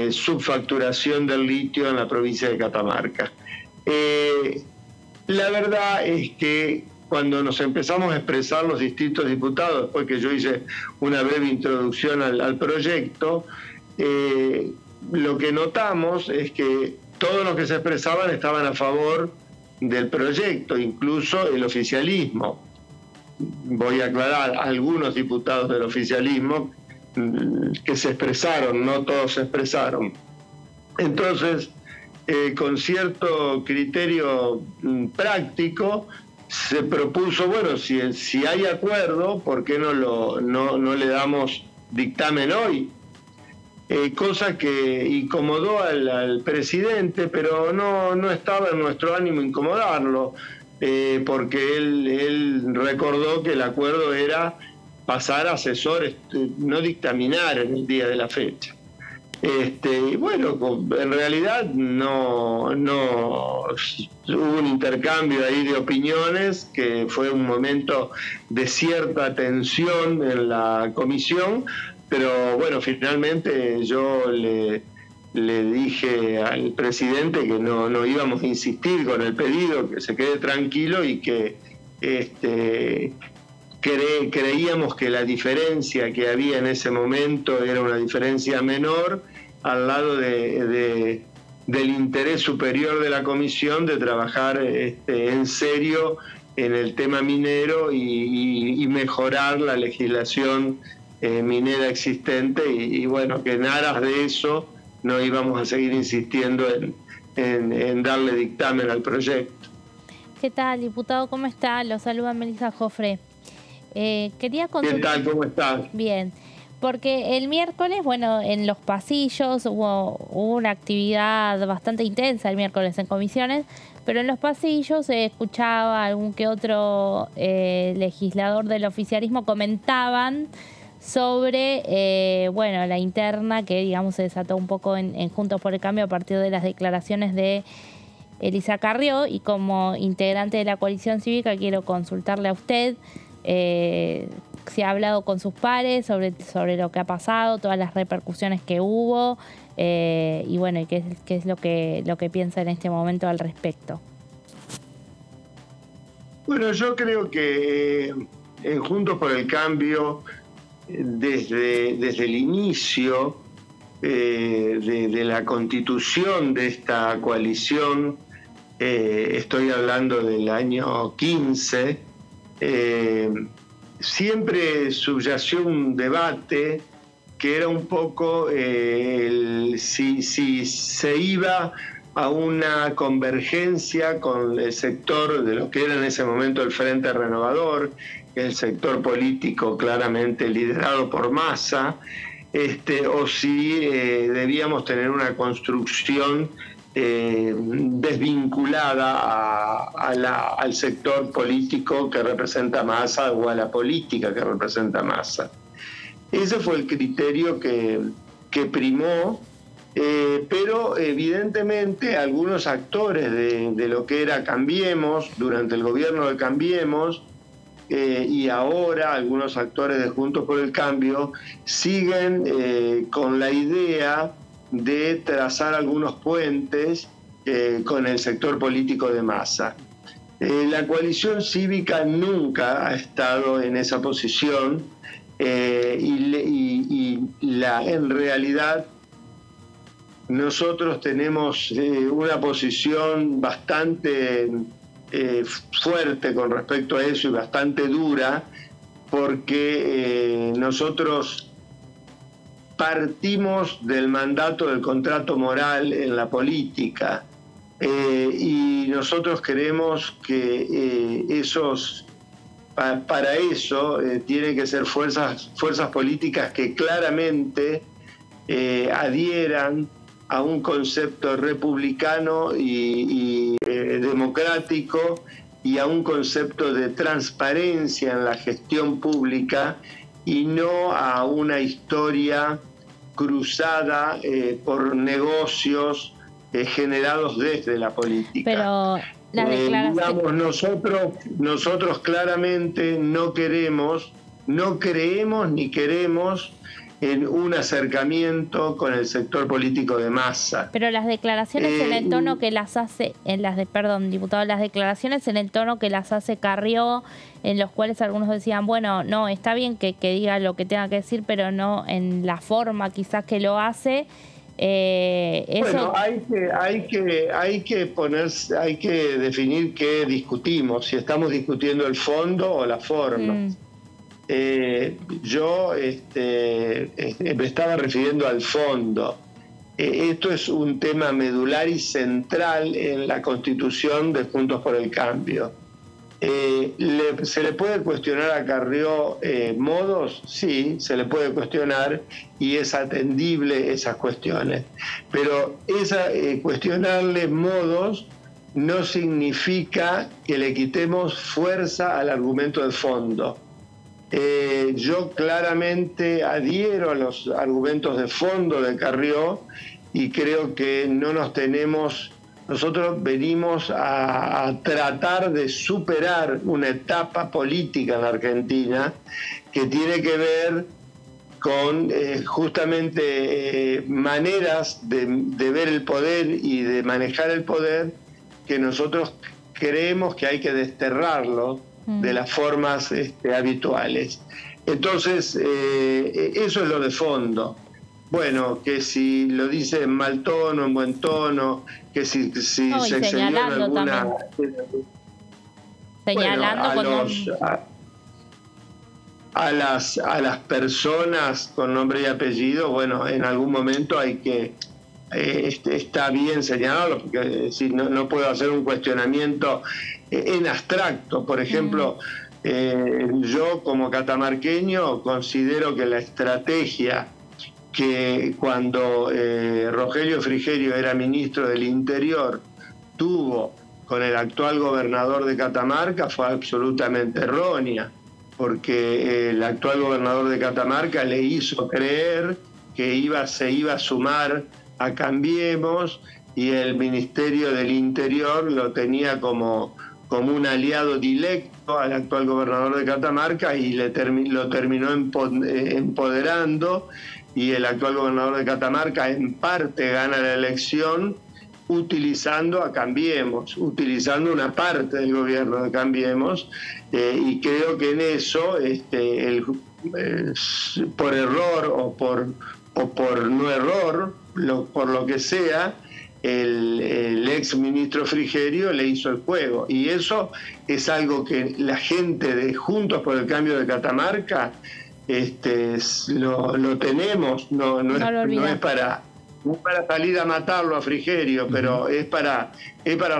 subfacturación del litio en la provincia de Catamarca. La verdad es que cuando nos empezamos a expresar los distintos diputados, después que yo hice una breve introducción al proyecto, lo que notamos es que todos los que se expresaban estaban a favor del proyecto, incluso el oficialismo. Voy a aclarar, algunos diputados del oficialismo que se expresaron, no todos se expresaron. Entonces, con cierto criterio práctico, se propuso, bueno, si hay acuerdo, ¿por qué no le damos dictamen hoy? Cosa que incomodó al presidente, pero no estaba en nuestro ánimo incomodarlo, porque él recordó que el acuerdo era pasar a asesores, no dictaminar en el día de la fecha. Y bueno, en realidad no hubo un intercambio ahí de opiniones, que fue un momento de cierta tensión en la comisión, pero bueno, finalmente yo le dije al presidente que no íbamos a insistir con el pedido, que se quede tranquilo y que creíamos que la diferencia que había en ese momento era una diferencia menor al lado del interés superior de la comisión de trabajar en serio en el tema minero y mejorar la legislación minera existente y bueno, que en aras de eso no íbamos a seguir insistiendo en darle dictamen al proyecto. ¿Qué tal, diputado? ¿Cómo está? Lo saluda Melissa Jofre. ¿Qué tal? ¿Cómo estás? Bien, porque el miércoles, bueno, en los pasillos hubo una actividad bastante intensa el miércoles en comisiones, pero en los pasillos se escuchaba algún que otro legislador del oficialismo comentaban sobre la interna que, digamos, se desató un poco en Juntos por el Cambio a partir de las declaraciones de Elisa Carrió, y como integrante de la coalición cívica quiero consultarle a usted si ha hablado con sus pares sobre lo que ha pasado, todas las repercusiones que hubo, y bueno, qué es lo que piensa en este momento al respecto. Bueno, yo creo que en Juntos por el Cambio, desde el inicio de la constitución de esta coalición, estoy hablando del año 15, siempre subyació un debate que era un poco si se iba a una convergencia con el sector de lo que era en ese momento el Frente Renovador, que es el sector político claramente liderado por Massa, o si debíamos tener una construcción desvinculada al sector político que representa Massa o a la política que representa Massa. Ese fue el criterio que primó, pero evidentemente algunos actores de lo que era Cambiemos, durante el gobierno de Cambiemos, y ahora algunos actores de Juntos por el Cambio siguen con la idea de trazar algunos puentes con el sector político de Massa. La coalición cívica nunca ha estado en esa posición, en realidad nosotros tenemos una posición bastante fuerte con respecto a eso y bastante dura, porque nosotros partimos del mandato del contrato moral en la política, y nosotros creemos que para eso tienen que ser fuerzas políticas que claramente adhieran a un concepto republicano y democrático, y a un concepto de transparencia en la gestión pública, y no a una historia cruzada por negocios generados desde la política. Pero la declaración... nosotros claramente no creemos ni queremos en un acercamiento con el sector político de Massa. Pero las declaraciones en el tono que las hace, diputado, las declaraciones en el tono que las hace Carrió, en los cuales algunos decían, bueno, no, está bien que diga lo que tenga que decir, pero no en la forma quizás que lo hace. Eso... Bueno, hay que definir qué discutimos, si estamos discutiendo el fondo o la forma. Yo me estaba refiriendo al fondo. Esto es un tema medular y central en la constitución de Juntos por el Cambio. ¿Se le puede cuestionar a Carrió modos? Sí, se le puede cuestionar, y es atendible esas cuestiones. Pero cuestionarle modos no significa que le quitemos fuerza al argumento de fondo. Yo claramente adhiero a los argumentos de fondo de Carrió, y creo que nosotros venimos a tratar de superar una etapa política en la Argentina que tiene que ver con justamente maneras de ver el poder y de manejar el poder, que nosotros creemos que hay que desterrarlo de las formas habituales. Entonces, eso es lo de fondo. Bueno, que si lo dice en mal tono, en buen tono, que si se excedió en alguna... Señalando a las personas con nombre y apellido, bueno, en algún momento hay que... está bien señalarlo, porque no puedo hacer un cuestionamiento en abstracto. Por ejemplo, yo como catamarqueño considero que la estrategia que cuando Rogelio Frigerio era ministro del Interior tuvo con el actual gobernador de Catamarca fue absolutamente errónea. porque el actual gobernador de Catamarca le hizo creer que se iba a sumar a Cambiemos, y el Ministerio del Interior lo tenía como un aliado directo al actual gobernador de Catamarca, y lo terminó empoderando, y el actual gobernador de Catamarca en parte gana la elección utilizando a Cambiemos, utilizando una parte del gobierno de Cambiemos, y creo que en eso, por error o por no error, por lo que sea, el ex ministro Frigerio le hizo el juego, y eso es algo que la gente de Juntos por el Cambio de Catamarca lo tenemos, no es para salir a matarlo a Frigerio, pero es para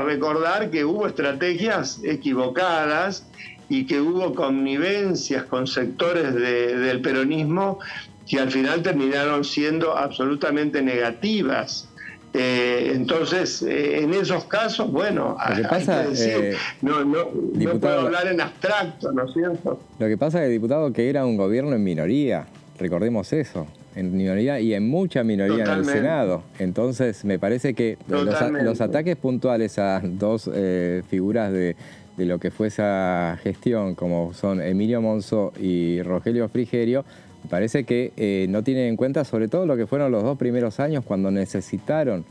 recordar que hubo estrategias equivocadas y que hubo connivencias con sectores del peronismo que al final terminaron siendo absolutamente negativas. Entonces, en esos casos, bueno, hay que decir, no puedo hablar en abstracto, ¿no es cierto? Lo que pasa es, diputado, que era un gobierno en minoría, recordemos eso, en minoría y en mucha minoría. Totalmente. En el Senado. Entonces, me parece que los ataques puntuales a dos figuras de lo que fue esa gestión, como son Emilio Monzó y Rogelio Frigerio, me parece que no tienen en cuenta sobre todo lo que fueron los 2 primeros años, cuando necesitaron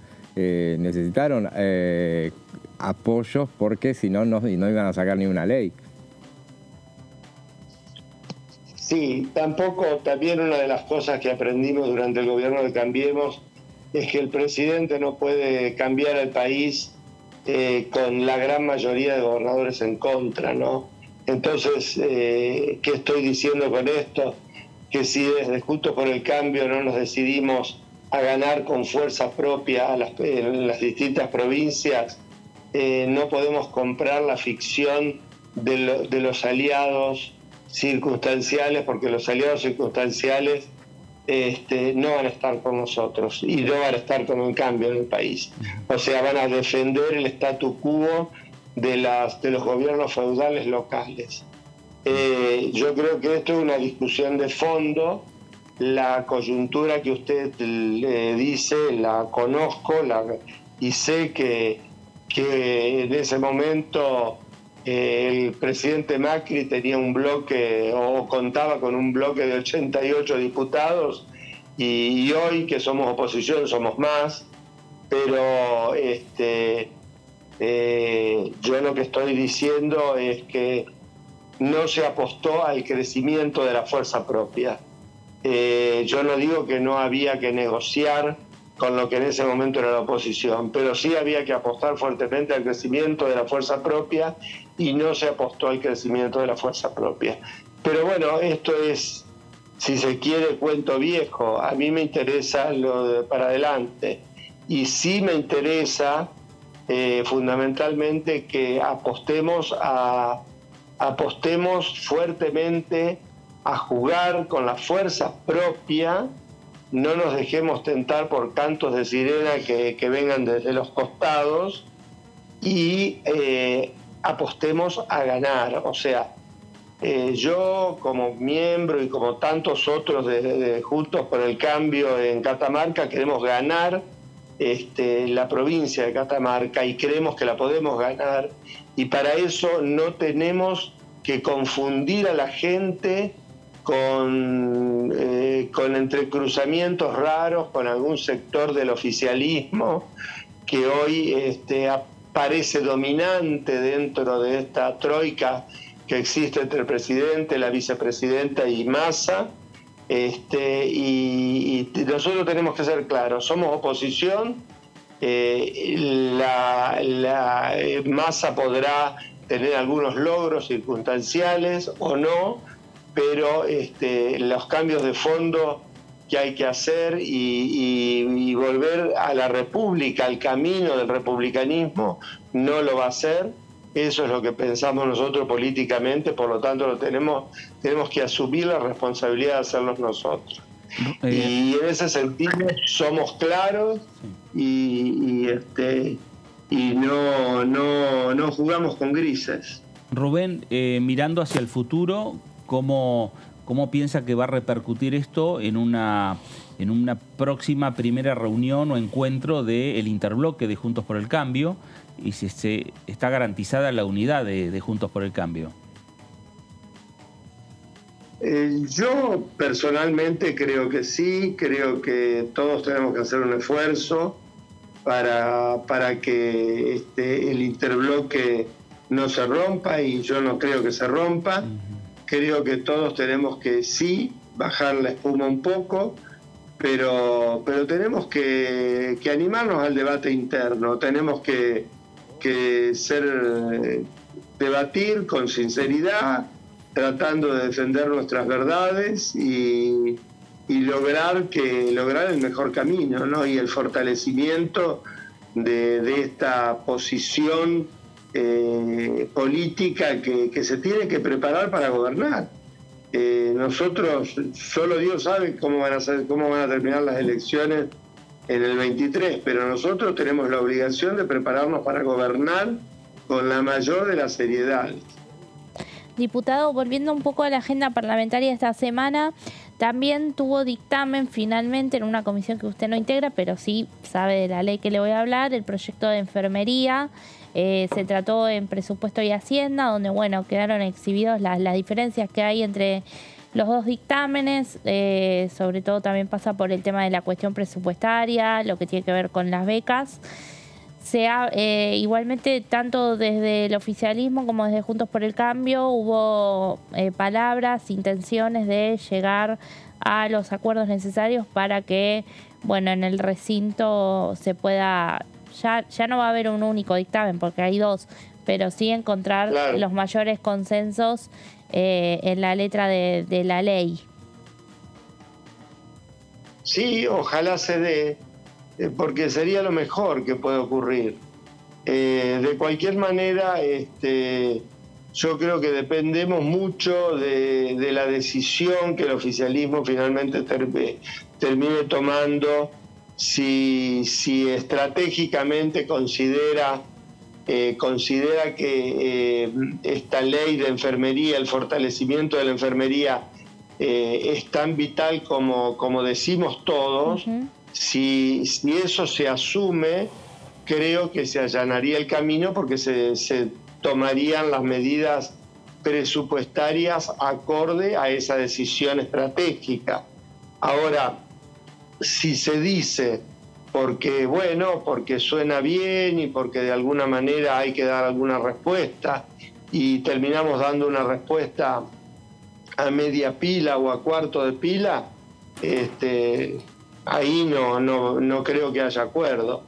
apoyos, porque si no iban a sacar ni una ley. Sí, también una de las cosas que aprendimos durante el gobierno de Cambiemos es que el presidente no puede cambiar el país con la gran mayoría de gobernadores en contra, ¿no? Entonces, ¿qué estoy diciendo con esto? Que si desde Juntos por el Cambio no nos decidimos a ganar con fuerza propia en las distintas provincias, no podemos comprar la ficción de los aliados circunstanciales, porque los aliados circunstanciales no van a estar con nosotros y no van a estar con un cambio en el país. O sea, van a defender el statu quo de los gobiernos feudales locales. Yo creo que esto es una discusión de fondo. La coyuntura que usted dice la conozco y sé que en ese momento el presidente Macri tenía un bloque o contaba con un bloque de 88 diputados, y hoy que somos oposición somos más, pero yo lo que estoy diciendo es que no se apostó al crecimiento de la fuerza propia. Yo no digo que no había que negociar con lo que en ese momento era la oposición, pero sí había que apostar fuertemente al crecimiento de la fuerza propia, y no se apostó al crecimiento de la fuerza propia. Pero bueno, esto es, si se quiere, cuento viejo. A mí me interesa lo de para adelante, y sí me interesa fundamentalmente que apostemos fuertemente a jugar con la fuerza propia. No nos dejemos tentar por cantos de sirena que vengan desde los costados, y apostemos a ganar. O sea, yo como miembro y como tantos otros de Juntos por el Cambio en Catamarca queremos ganar la provincia de Catamarca, y creemos que la podemos ganar, y para eso no tenemos que confundir a la gente con entrecruzamientos raros con algún sector del oficialismo que hoy parece dominante dentro de esta troika que existe entre el presidente, la vicepresidenta y Massa. Y nosotros tenemos que ser claros, somos oposición. La Massa podrá tener algunos logros circunstanciales o no, pero los cambios de fondo que hay que hacer y volver a la república, al camino del republicanismo, no lo va a hacer. Eso es lo que pensamos nosotros políticamente, por lo tanto tenemos que asumir la responsabilidad de hacerlo nosotros. Y en ese sentido somos claros y no jugamos con grises. Rubén, mirando hacia el futuro, ¿cómo piensa que va a repercutir esto en una próxima primera reunión o encuentro del interbloque de Juntos por el Cambio y si está garantizada la unidad de Juntos por el Cambio? Yo personalmente creo que sí, creo que todos tenemos que hacer un esfuerzo para que el interbloque no se rompa, y yo no creo que se rompa. Creo que todos tenemos que sí bajar la espuma un poco, pero tenemos que animarnos al debate interno, tenemos que debatir con sinceridad, tratando de defender nuestras verdades y lograr el mejor camino, ¿no? Y el fortalecimiento de esta posición política que se tiene que preparar para gobernar. Nosotros, solo Dios sabe cómo van a terminar las elecciones en el 23, pero nosotros tenemos la obligación de prepararnos para gobernar con la mayor de las seriedades. Diputado, volviendo un poco a la agenda parlamentaria esta semana, también tuvo dictamen finalmente en una comisión que usted no integra, pero sí sabe de la ley que le voy a hablar, el proyecto de enfermería. Se trató en presupuesto y hacienda, donde quedaron exhibidos las diferencias que hay entre los dos dictámenes. Sobre todo también pasa por el tema de la cuestión presupuestaria, lo que tiene que ver con las becas. Igualmente, tanto desde el oficialismo como desde Juntos por el Cambio hubo palabras, intenciones de llegar a los acuerdos necesarios para que, en el recinto se pueda, ya no va a haber un único dictamen porque hay dos, pero sí encontrar los mayores consensos en la letra de la ley. Sí, ojalá se dé, porque sería lo mejor que puede ocurrir. De cualquier manera, yo creo que dependemos mucho de la decisión que el oficialismo finalmente termine tomando, si estratégicamente considera que esta ley de enfermería, el fortalecimiento de la enfermería, es tan vital como decimos todos. Si eso se asume, creo que se allanaría el camino porque se tomarían las medidas presupuestarias acorde a esa decisión estratégica. Ahora, si se dice porque suena bien y porque de alguna manera hay que dar alguna respuesta y terminamos dando una respuesta a media pila o a cuarto de pila, ahí no creo que haya acuerdo.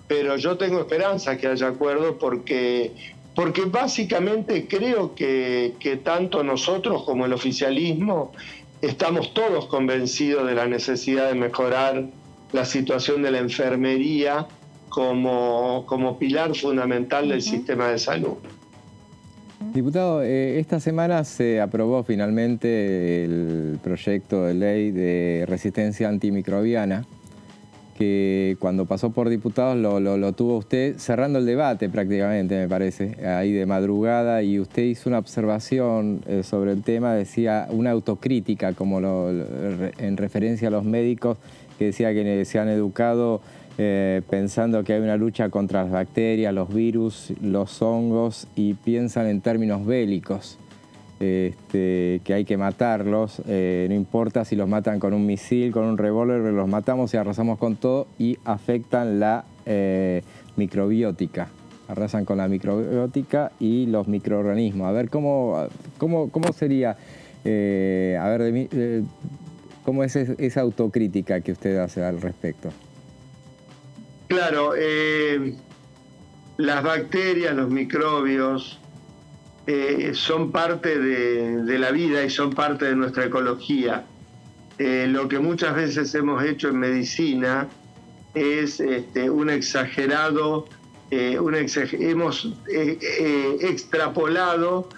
Pero yo tengo esperanza que haya acuerdo porque básicamente creo que tanto nosotros como el oficialismo estamos todos convencidos de la necesidad de mejorar la situación de la enfermería como pilar fundamental del sistema de salud. Diputado, esta semana se aprobó finalmente el proyecto de ley de resistencia antimicrobiana, que cuando pasó por diputados lo tuvo usted cerrando el debate prácticamente, me parece, ahí de madrugada, y usted hizo una observación sobre el tema, decía una autocrítica como en referencia a los médicos, que decía que se han educado pensando que hay una lucha contra las bacterias, los virus, los hongos, y piensan en términos bélicos, que hay que matarlos, no importa si los matan con un misil, con un revólver, los matamos y arrasamos con todo, y afectan la microbiótica, arrasan con la microbiótica y los microorganismos. A ver, ¿cómo sería, cómo es esa autocrítica que usted hace al respecto? Claro, las bacterias, los microbios, son parte de la vida y son parte de nuestra ecología. Lo que muchas veces hemos hecho en medicina es hemos extrapolado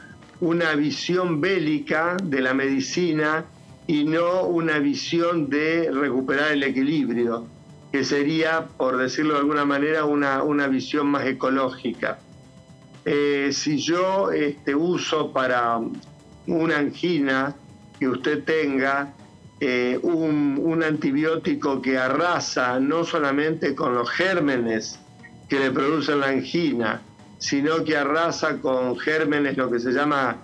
una visión bélica de la medicina y no una visión de recuperar el equilibrio, que sería, por decirlo de alguna manera, una visión más ecológica. Si yo uso para una angina que usted tenga, un antibiótico que arrasa no solamente con los gérmenes que le producen la angina, sino que arrasa con gérmenes, lo que se llama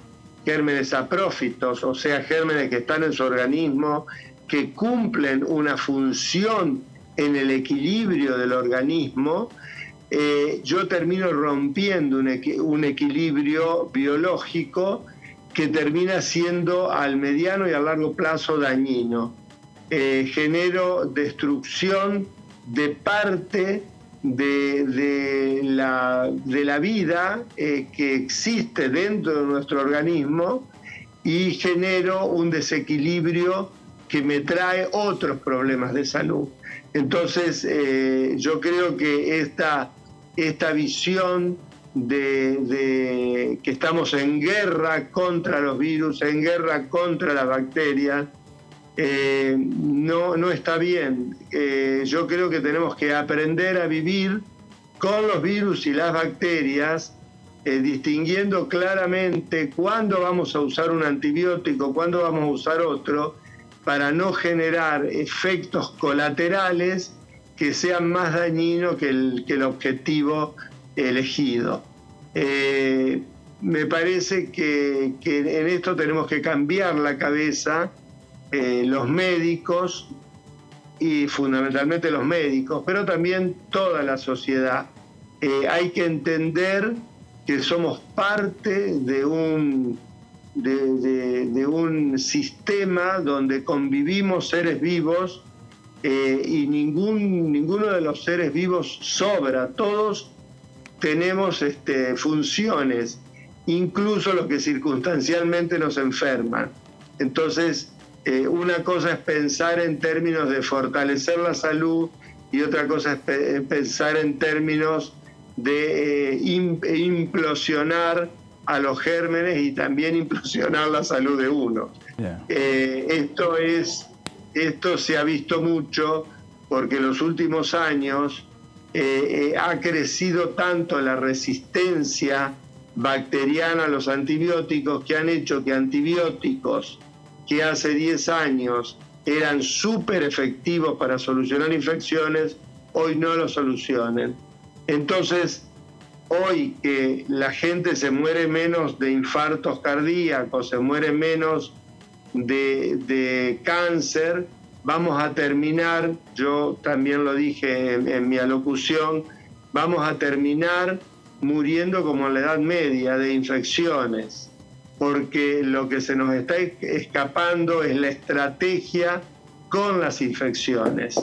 gérmenes saprófitos, o sea, gérmenes que están en su organismo, que cumplen una función en el equilibrio del organismo, yo termino rompiendo un equilibrio biológico que termina siendo al mediano y a largo plazo dañino. Genero destrucción de parte de la vida que existe dentro de nuestro organismo y genero un desequilibrio que me trae otros problemas de salud. Entonces, yo creo que esta visión de que estamos en guerra contra los virus, en guerra contra las bacterias, no está bien. Yo creo que tenemos que aprender a vivir con los virus y las bacterias, distinguiendo claramente cuándo vamos a usar un antibiótico, cuándo vamos a usar otro, para no generar efectos colaterales que sean más dañinos que el objetivo elegido. Me parece que en esto tenemos que cambiar la cabeza, los médicos y fundamentalmente los médicos, pero también toda la sociedad. Hay que entender que somos parte de un sistema donde convivimos seres vivos y ninguno de los seres vivos sobra. Todos tenemos funciones, incluso los que circunstancialmente nos enferman. Entonces, una cosa es pensar en términos de fortalecer la salud y otra cosa es pensar en términos de implosionar a los gérmenes y también implosionar la salud de uno. Yeah. Esto se ha visto mucho porque en los últimos años ha crecido tanto la resistencia bacteriana a los antibióticos que han hecho que antibióticos que hace 10 años eran súper efectivos para solucionar infecciones, hoy no lo solucionen. Entonces, hoy que la gente se muere menos de infartos cardíacos, se muere menos de cáncer, vamos a terminar, yo también lo dije en mi alocución, vamos a terminar muriendo como en la Edad Media de infecciones, porque lo que se nos está escapando es la estrategia con las infecciones.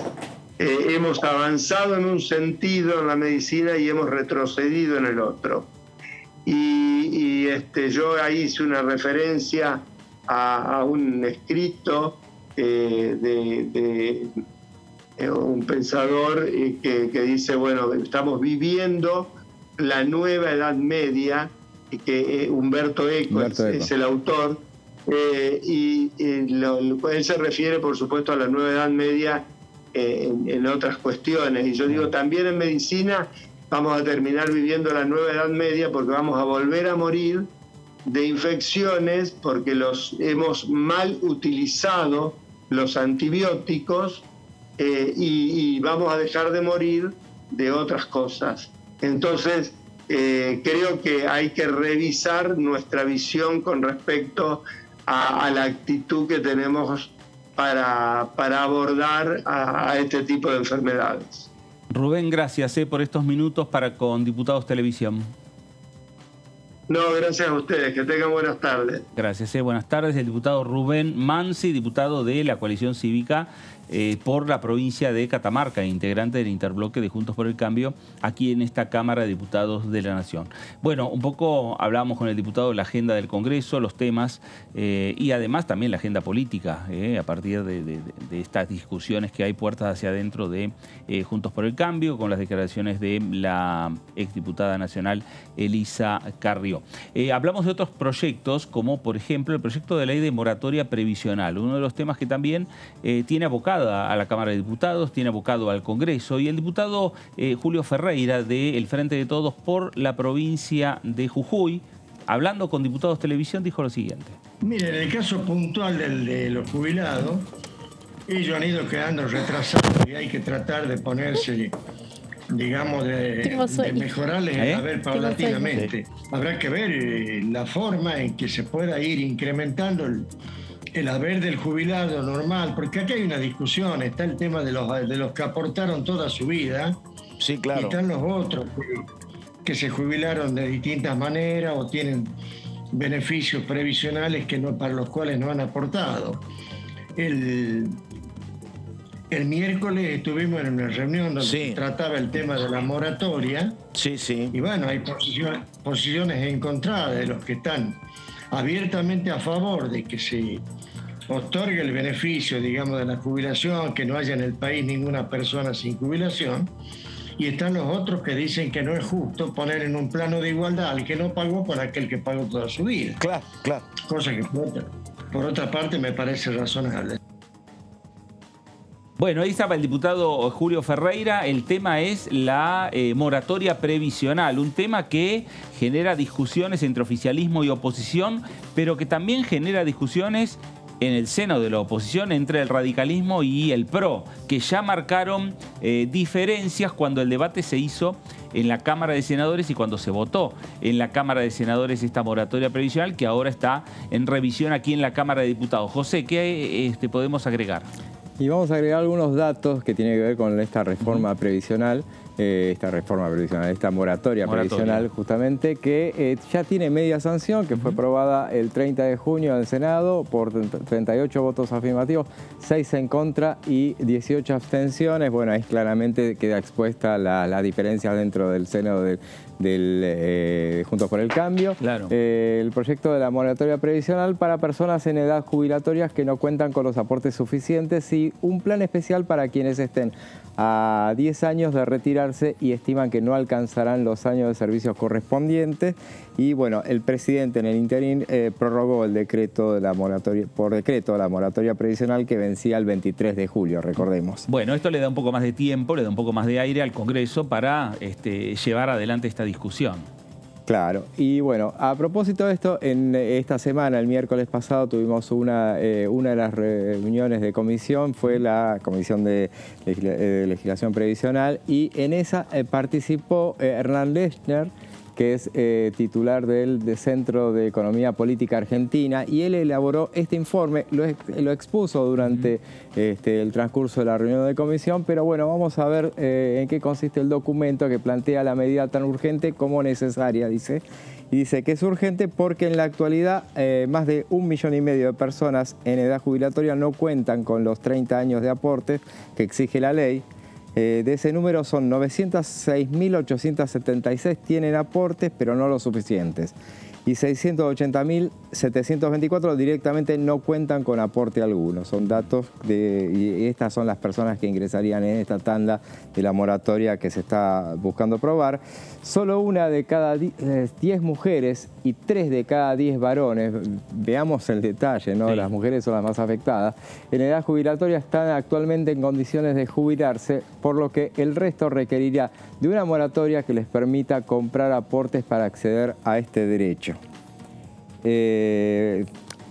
Hemos avanzado en un sentido en la medicina y hemos retrocedido en el otro. Yo ahí hice una referencia a un escrito de un pensador que dice, bueno, estamos viviendo la nueva Edad Media, que Humberto Eco es el autor, él se refiere, por supuesto, a la nueva Edad Media en otras cuestiones. Y yo digo, también en medicina vamos a terminar viviendo la nueva Edad Media porque vamos a volver a morir de infecciones porque hemos mal utilizado los antibióticos y vamos a dejar de morir de otras cosas. Entonces, creo que hay que revisar nuestra visión con respecto a la actitud que tenemos para abordar a este tipo de enfermedades. Rubén, gracias por estos minutos para con Diputados Televisión. No, gracias a ustedes. Que tengan buenas tardes. Gracias. Buenas tardes. El diputado Rubén Mansi, diputado de la Coalición Cívica por la provincia de Catamarca, integrante del interbloque de Juntos por el Cambio, aquí en esta Cámara de Diputados de la Nación. Bueno, un poco hablamos con el diputado de la agenda del Congreso, los temas y además también la agenda política, a partir de estas discusiones que hay puertas hacia adentro de Juntos por el Cambio, con las declaraciones de la exdiputada nacional Elisa Carrió. Hablamos de otros proyectos, como por ejemplo el proyecto de ley de moratoria previsional, uno de los temas que también tiene abocado a la Cámara de Diputados, tiene abocado al Congreso, y el diputado Julio Ferreira del Frente de Todos por la provincia de Jujuy, hablando con Diputados Televisión, dijo lo siguiente. Mire, en el caso puntual de los jubilados, ellos han ido quedando retrasados y hay que tratar de ponerse, digamos, de mejorarles el haber paulatinamente. Habrá que ver la forma en que se pueda ir incrementando el haber del jubilado normal, porque aquí hay una discusión, está el tema de los que aportaron toda su vida, sí, claro, y están los otros que se jubilaron de distintas maneras o tienen beneficios previsionales para los cuales no han aportado. El miércoles estuvimos en una reunión donde se trataba el tema de la moratoria. Sí, sí. Y bueno, hay posiciones encontradas de los que están abiertamente a favor de que se otorgue el beneficio, digamos, de la jubilación, que no haya en el país ninguna persona sin jubilación. Y están los otros que dicen que no es justo poner en un plano de igualdad al que no pagó con aquel que pagó toda su vida. Claro, claro. Cosa que por otra parte me parece razonable. Bueno, ahí estaba el diputado Julio Ferreira. El tema es la moratoria previsional, un tema que genera discusiones entre oficialismo y oposición, pero que también genera discusiones en el seno de la oposición entre el radicalismo y el PRO, que ya marcaron diferencias cuando el debate se hizo en la Cámara de Senadores y cuando se votó en la Cámara de Senadores esta moratoria previsional, que ahora está en revisión aquí en la Cámara de Diputados. José, ¿qué podemos agregar? Y vamos a agregar algunos datos que tienen que ver con esta reforma previsional, esta moratoria previsional justamente, que ya tiene media sanción, que fue aprobada el 30 de junio en el Senado por 38 votos afirmativos, 6 en contra y 18 abstenciones. Bueno, ahí claramente queda expuesta la diferencia dentro del seno del Juntos por el Cambio. Claro. El proyecto de la moratoria previsional para personas en edad jubilatorias que no cuentan con los aportes suficientes y un plan especial para quienes estén a 10 años de retirarse y estiman que no alcanzarán los años de servicios correspondientes. Y bueno, el presidente en el interín prorrogó el decreto de la moratoria, por decreto, la moratoria previsional que vencía el 23 de julio, recordemos. Bueno, esto le da un poco más de tiempo, le da un poco más de aire al Congreso para llevar adelante esta discusión. Claro, y bueno, a propósito de esto, en esta semana, el miércoles pasado, tuvimos una de las reuniones de comisión, fue la Comisión de Legislación Previsional, y en esa participó Hernán Lechner, que es titular del Centro de Economía Política Argentina, y él elaboró este informe, lo expuso durante el transcurso de la reunión de comisión, pero bueno, vamos a ver en qué consiste el documento que plantea la medida tan urgente como necesaria, dice. Y dice que es urgente porque en la actualidad más de 1,5 millones de personas en edad jubilatoria no cuentan con los 30 años de aportes que exige la ley. De ese número son 906.876 tienen aportes, pero no los suficientes. Y 680.724 directamente no cuentan con aporte alguno. Son datos y estas son las personas que ingresarían en esta tanda de la moratoria que se está buscando aprobar. Solo 1 de cada 10 mujeres y 3 de cada 10 varones, veamos el detalle, ¿no? Sí. Las mujeres son las más afectadas, en edad jubilatoria están actualmente en condiciones de jubilarse, por lo que el resto requeriría de una moratoria que les permita comprar aportes para acceder a este derecho.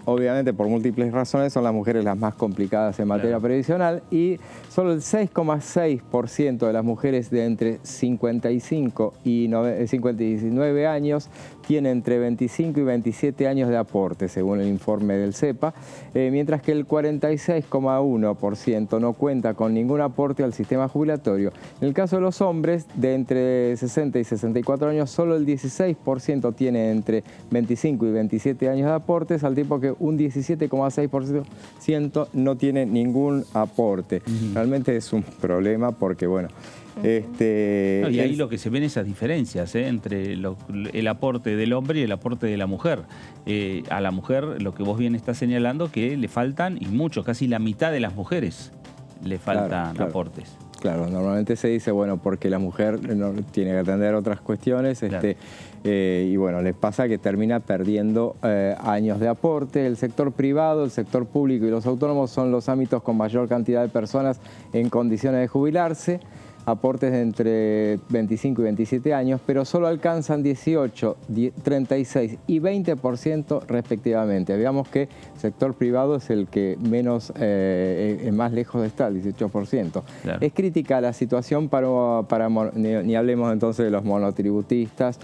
Obviamente, por múltiples razones, son las mujeres las más complicadas en materia previsional, y solo el 6,6% de las mujeres de entre 55 y 59 años tiene entre 25 y 27 años de aporte, según el informe del CEPA, mientras que el 46,1% no cuenta con ningún aporte al sistema jubilatorio. En el caso de los hombres, de entre 60 y 64 años, solo el 16% tiene entre 25 y 27 años de aportes, al tiempo que un 17,6% no tiene ningún aporte. Realmente es un problema porque, bueno... y ahí lo que se ven esas diferencias entre el aporte del hombre y el aporte de la mujer. A la mujer, lo que vos bien estás señalando, que le faltan, y mucho, casi la mitad de las mujeres le faltan aportes. Claro, normalmente se dice, bueno, porque la mujer no tiene que atender otras cuestiones, y bueno, les pasa que termina perdiendo años de aporte. El sector privado, el sector público y los autónomos son los ámbitos con mayor cantidad de personas en condiciones de jubilarse. aportes de entre 25 y 27 años, pero solo alcanzan 18, 36 y 20% respectivamente. Veamos que el sector privado es el que menos, más lejos está, el 18%. Claro. Es crítica la situación ni hablemos entonces de los monotributistas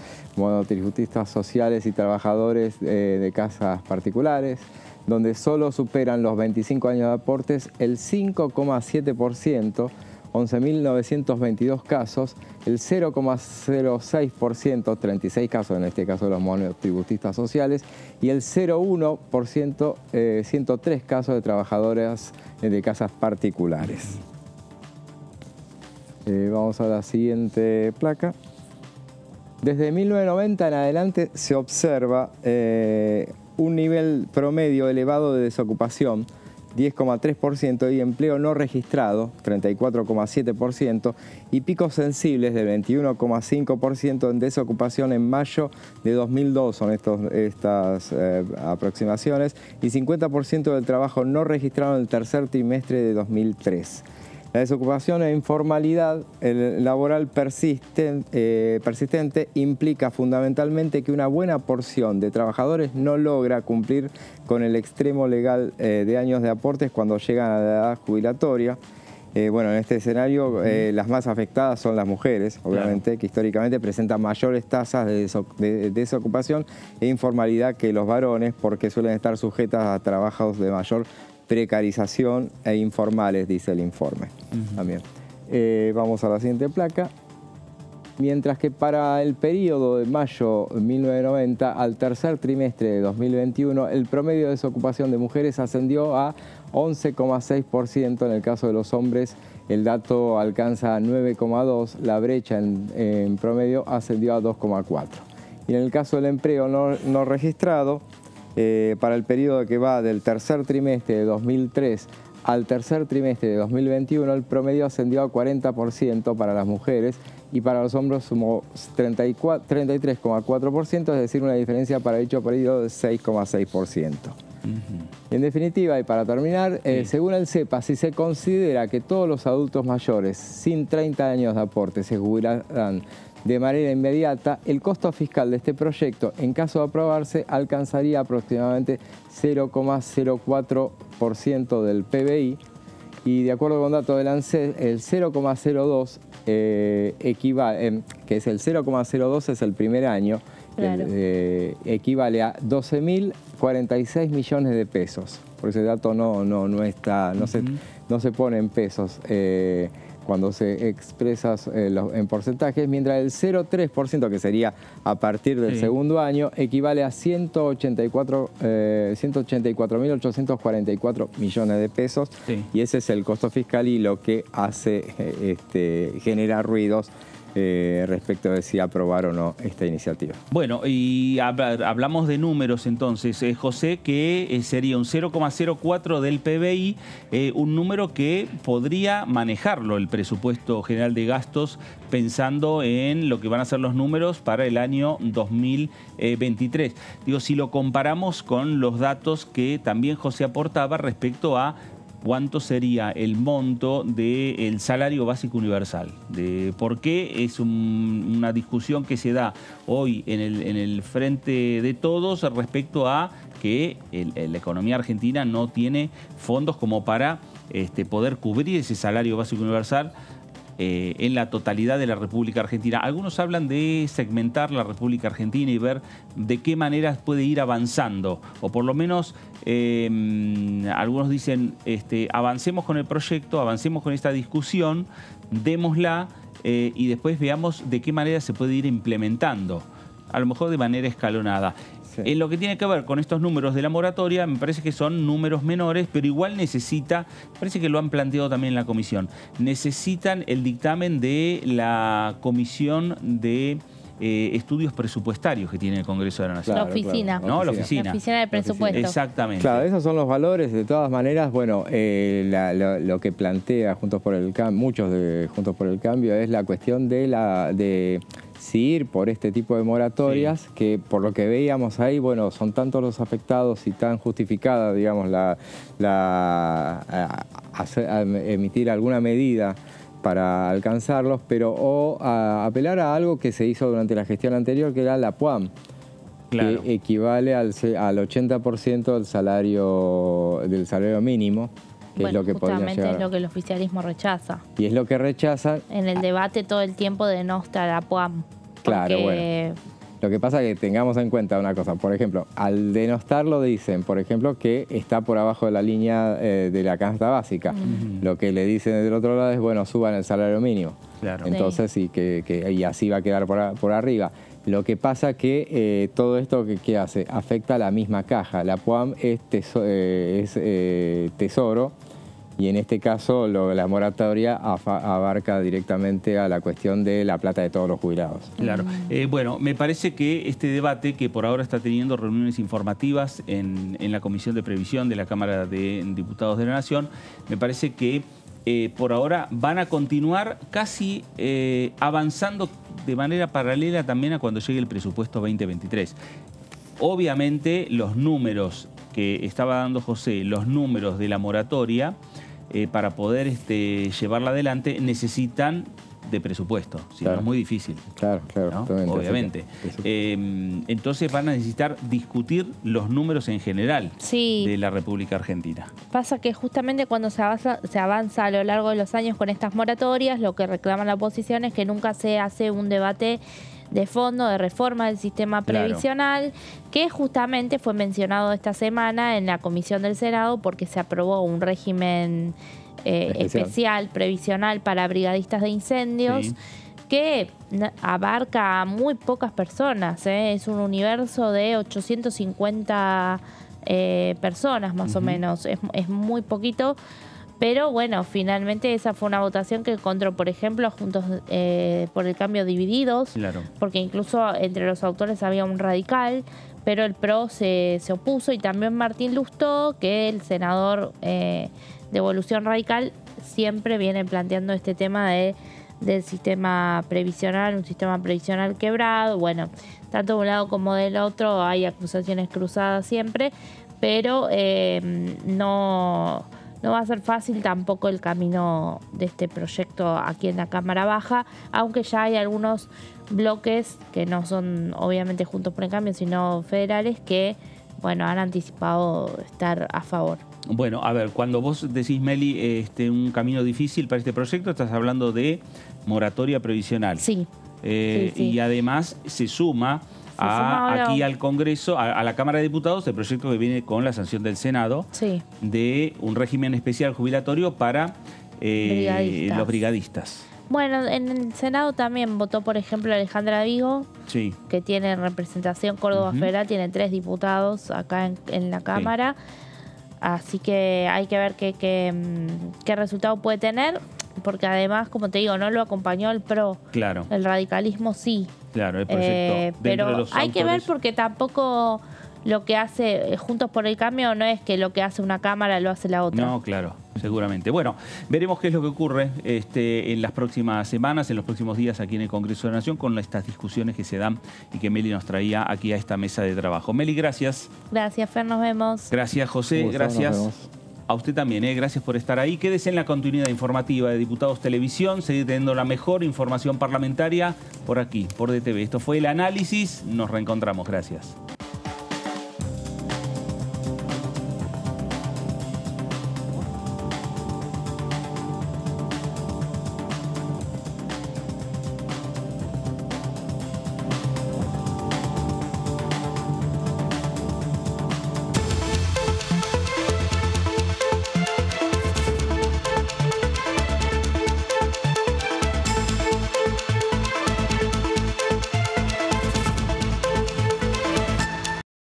sociales y trabajadores de casas particulares, donde solo superan los 25 años de aportes el 5,7%, 11.922 casos, el 0,06%, 36 casos en este caso de los monotributistas sociales, y el 0,1%, 103 casos de trabajadoras de casas particulares. Vamos a la siguiente placa. Desde 1990 en adelante se observa un nivel promedio elevado de desocupación, 10,3%, y empleo no registrado, 34,7%, y picos sensibles del 21,5% en desocupación en mayo de 2002, son estas aproximaciones, y 50% del trabajo no registrado en el tercer trimestre de 2003. La desocupación e informalidad laboral persistente implica fundamentalmente que una buena porción de trabajadores no logra cumplir con el extremo legal de años de aportes cuando llegan a la edad jubilatoria. Bueno, en este escenario las más afectadas son las mujeres, obviamente, claro, que históricamente presentan mayores tasas de desocupación e informalidad que los varones, porque suelen estar sujetas a trabajos de mayor precarización e informales, dice el informe. También. Vamos a la siguiente placa. Mientras que para el periodo de mayo de 1990 al tercer trimestre de 2021, el promedio de desocupación de mujeres ascendió a 11,6%. En el caso de los hombres, el dato alcanza 9,2%. La brecha en promedio ascendió a 2,4%. Y en el caso del empleo no registrado, para el periodo que va del tercer trimestre de 2003 al tercer trimestre de 2021, el promedio ascendió a 40% para las mujeres y para los hombres sumó 33,4%, es decir, una diferencia para dicho periodo de 6,6%. En definitiva, y para terminar, según el CEPA, si se considera que todos los adultos mayores sin 30 años de aporte se jubilarán de manera inmediata, el costo fiscal de este proyecto, en caso de aprobarse, alcanzaría aproximadamente 0,04% del PBI, y de acuerdo con datos del ANSES, el 0,02 equivale, que es el 0,02 es el primer año, claro, equivale a 12.046 millones de pesos. Por ese dato no se pone en pesos cuando se expresa en porcentajes, mientras el 0,3%, que sería a partir del segundo año, equivale a 184.844 millones de pesos, y ese es el costo fiscal y lo que hace generar ruidos respecto de si aprobar o no esta iniciativa. Bueno, y hablamos de números entonces, José, que sería un 0,04 del PBI, un número que podría manejarlo el presupuesto general de gastos pensando en lo que van a ser los números para el año 2023. Digo, si lo comparamos con los datos que también José aportaba respecto a cuánto sería el monto del salario básico universal. ¿Por qué? Es una discusión que se da hoy en el frente de todos respecto a que la economía argentina no tiene fondos como para poder cubrir ese salario básico universal en la totalidad de la República Argentina. Algunos hablan de segmentar la República Argentina y ver de qué manera puede ir avanzando, o por lo menos algunos dicen avancemos con el proyecto, avancemos con esta discusión, démosla y después veamos de qué manera se puede ir implementando, a lo mejor de manera escalonada. En lo que tiene que ver con estos números de la moratoria, me parece que son números menores, pero igual parece que lo han planteado también en la comisión, necesitan el dictamen de la Comisión de Estudios Presupuestarios que tiene el Congreso de la Nación. La oficina. ¿No? La oficina. La oficina de presupuesto. Exactamente. Claro, esos son los valores. De todas maneras, bueno, lo que plantea Juntos por el Cambio, muchos de Juntos por el Cambio, es la cuestión de si ir por este tipo de moratorias, que por lo que veíamos ahí, bueno, son tantos los afectados y tan justificada, digamos, emitir alguna medida para alcanzarlos, pero o apelar a algo que se hizo durante la gestión anterior, que era la PUAM, claro, que equivale al 80% del salario mínimo, que bueno, es lo que podría justamente llegar. es lo que el oficialismo rechaza. Y es lo que rechazan. En el debate todo el tiempo denosta la PUAM. Claro, porque... bueno. Lo que pasa es que tengamos en cuenta una cosa. Por ejemplo, al denostarlo dicen, por ejemplo, que está por abajo de la línea de la canasta básica. Lo que le dicen del otro lado es, bueno, suban el salario mínimo. Claro. Entonces, sí, y así va a quedar por arriba. Lo que pasa que todo esto que hace afecta a la misma caja. La PUAM es tesoro. Y en este caso la moratoria abarca directamente a la cuestión de la plata de todos los jubilados. Claro. Bueno, me parece que este debate, que por ahora está teniendo reuniones informativas en la Comisión de Previsión de la Cámara de Diputados de la Nación, me parece que por ahora van a continuar casi avanzando de manera paralela también a cuando llegue el presupuesto 2023. Obviamente los números que estaba dando José, los números de la moratoria, para poder llevarla adelante necesitan de presupuesto, si no es muy difícil. Claro, ¿no? Obviamente. Entonces van a necesitar discutir los números en general de la República Argentina. Pasa que justamente cuando se avanza a lo largo de los años con estas moratorias, lo que reclama la oposición es que nunca se hace un debate de fondo, de reforma del sistema previsional, que justamente fue mencionado esta semana en la Comisión del Senado porque se aprobó un régimen especial previsional para brigadistas de incendios que abarca a muy pocas personas, es un universo de 850 personas más o menos, es muy poquito. Pero bueno, finalmente esa fue una votación que encontró, por ejemplo, Juntos por el Cambio divididos, porque incluso entre los autores había un radical, pero el PRO se opuso, y también Martín Lustó, que el senador de Evolución Radical, siempre viene planteando este tema del sistema previsional, un sistema previsional quebrado. Bueno, tanto de un lado como del otro hay acusaciones cruzadas siempre, pero no va a ser fácil tampoco el camino de este proyecto aquí en la Cámara Baja, aunque ya hay algunos bloques que no son obviamente Juntos por el Cambio, sino federales, que bueno, han anticipado estar a favor. Bueno, a ver, cuando vos decís, Meli, un camino difícil para este proyecto, estás hablando de moratoria previsional. Sí. Y además se suma aquí al Congreso, a la Cámara de Diputados, el proyecto que viene con la sanción del Senado de un régimen especial jubilatorio para los brigadistas. Bueno, en el Senado también votó, por ejemplo, Alejandra Vigo, que tiene representación Córdoba Federal, tiene 3 diputados acá en la Cámara. Así que hay que ver qué resultado puede tener, porque además, como te digo, no lo acompañó el PRO. Claro. El radicalismo sí. Claro, el proyecto. Pero hay que ver, porque tampoco lo que hace Juntos por el Cambio no es que lo que hace una Cámara lo hace la otra. No, claro, seguramente. Bueno, veremos qué es lo que ocurre en las próximas semanas, en los próximos días aquí en el Congreso de la Nación, con estas discusiones que se dan y que Meli nos traía aquí a esta mesa de trabajo. Meli, gracias. Gracias, Fer, nos vemos. Gracias, José, gracias. A usted también, gracias por estar ahí. Quédese en la continuidad informativa de Diputados Televisión, seguir teniendo la mejor información parlamentaria por aquí, por DTV. Esto fue El Análisis, nos reencontramos, gracias.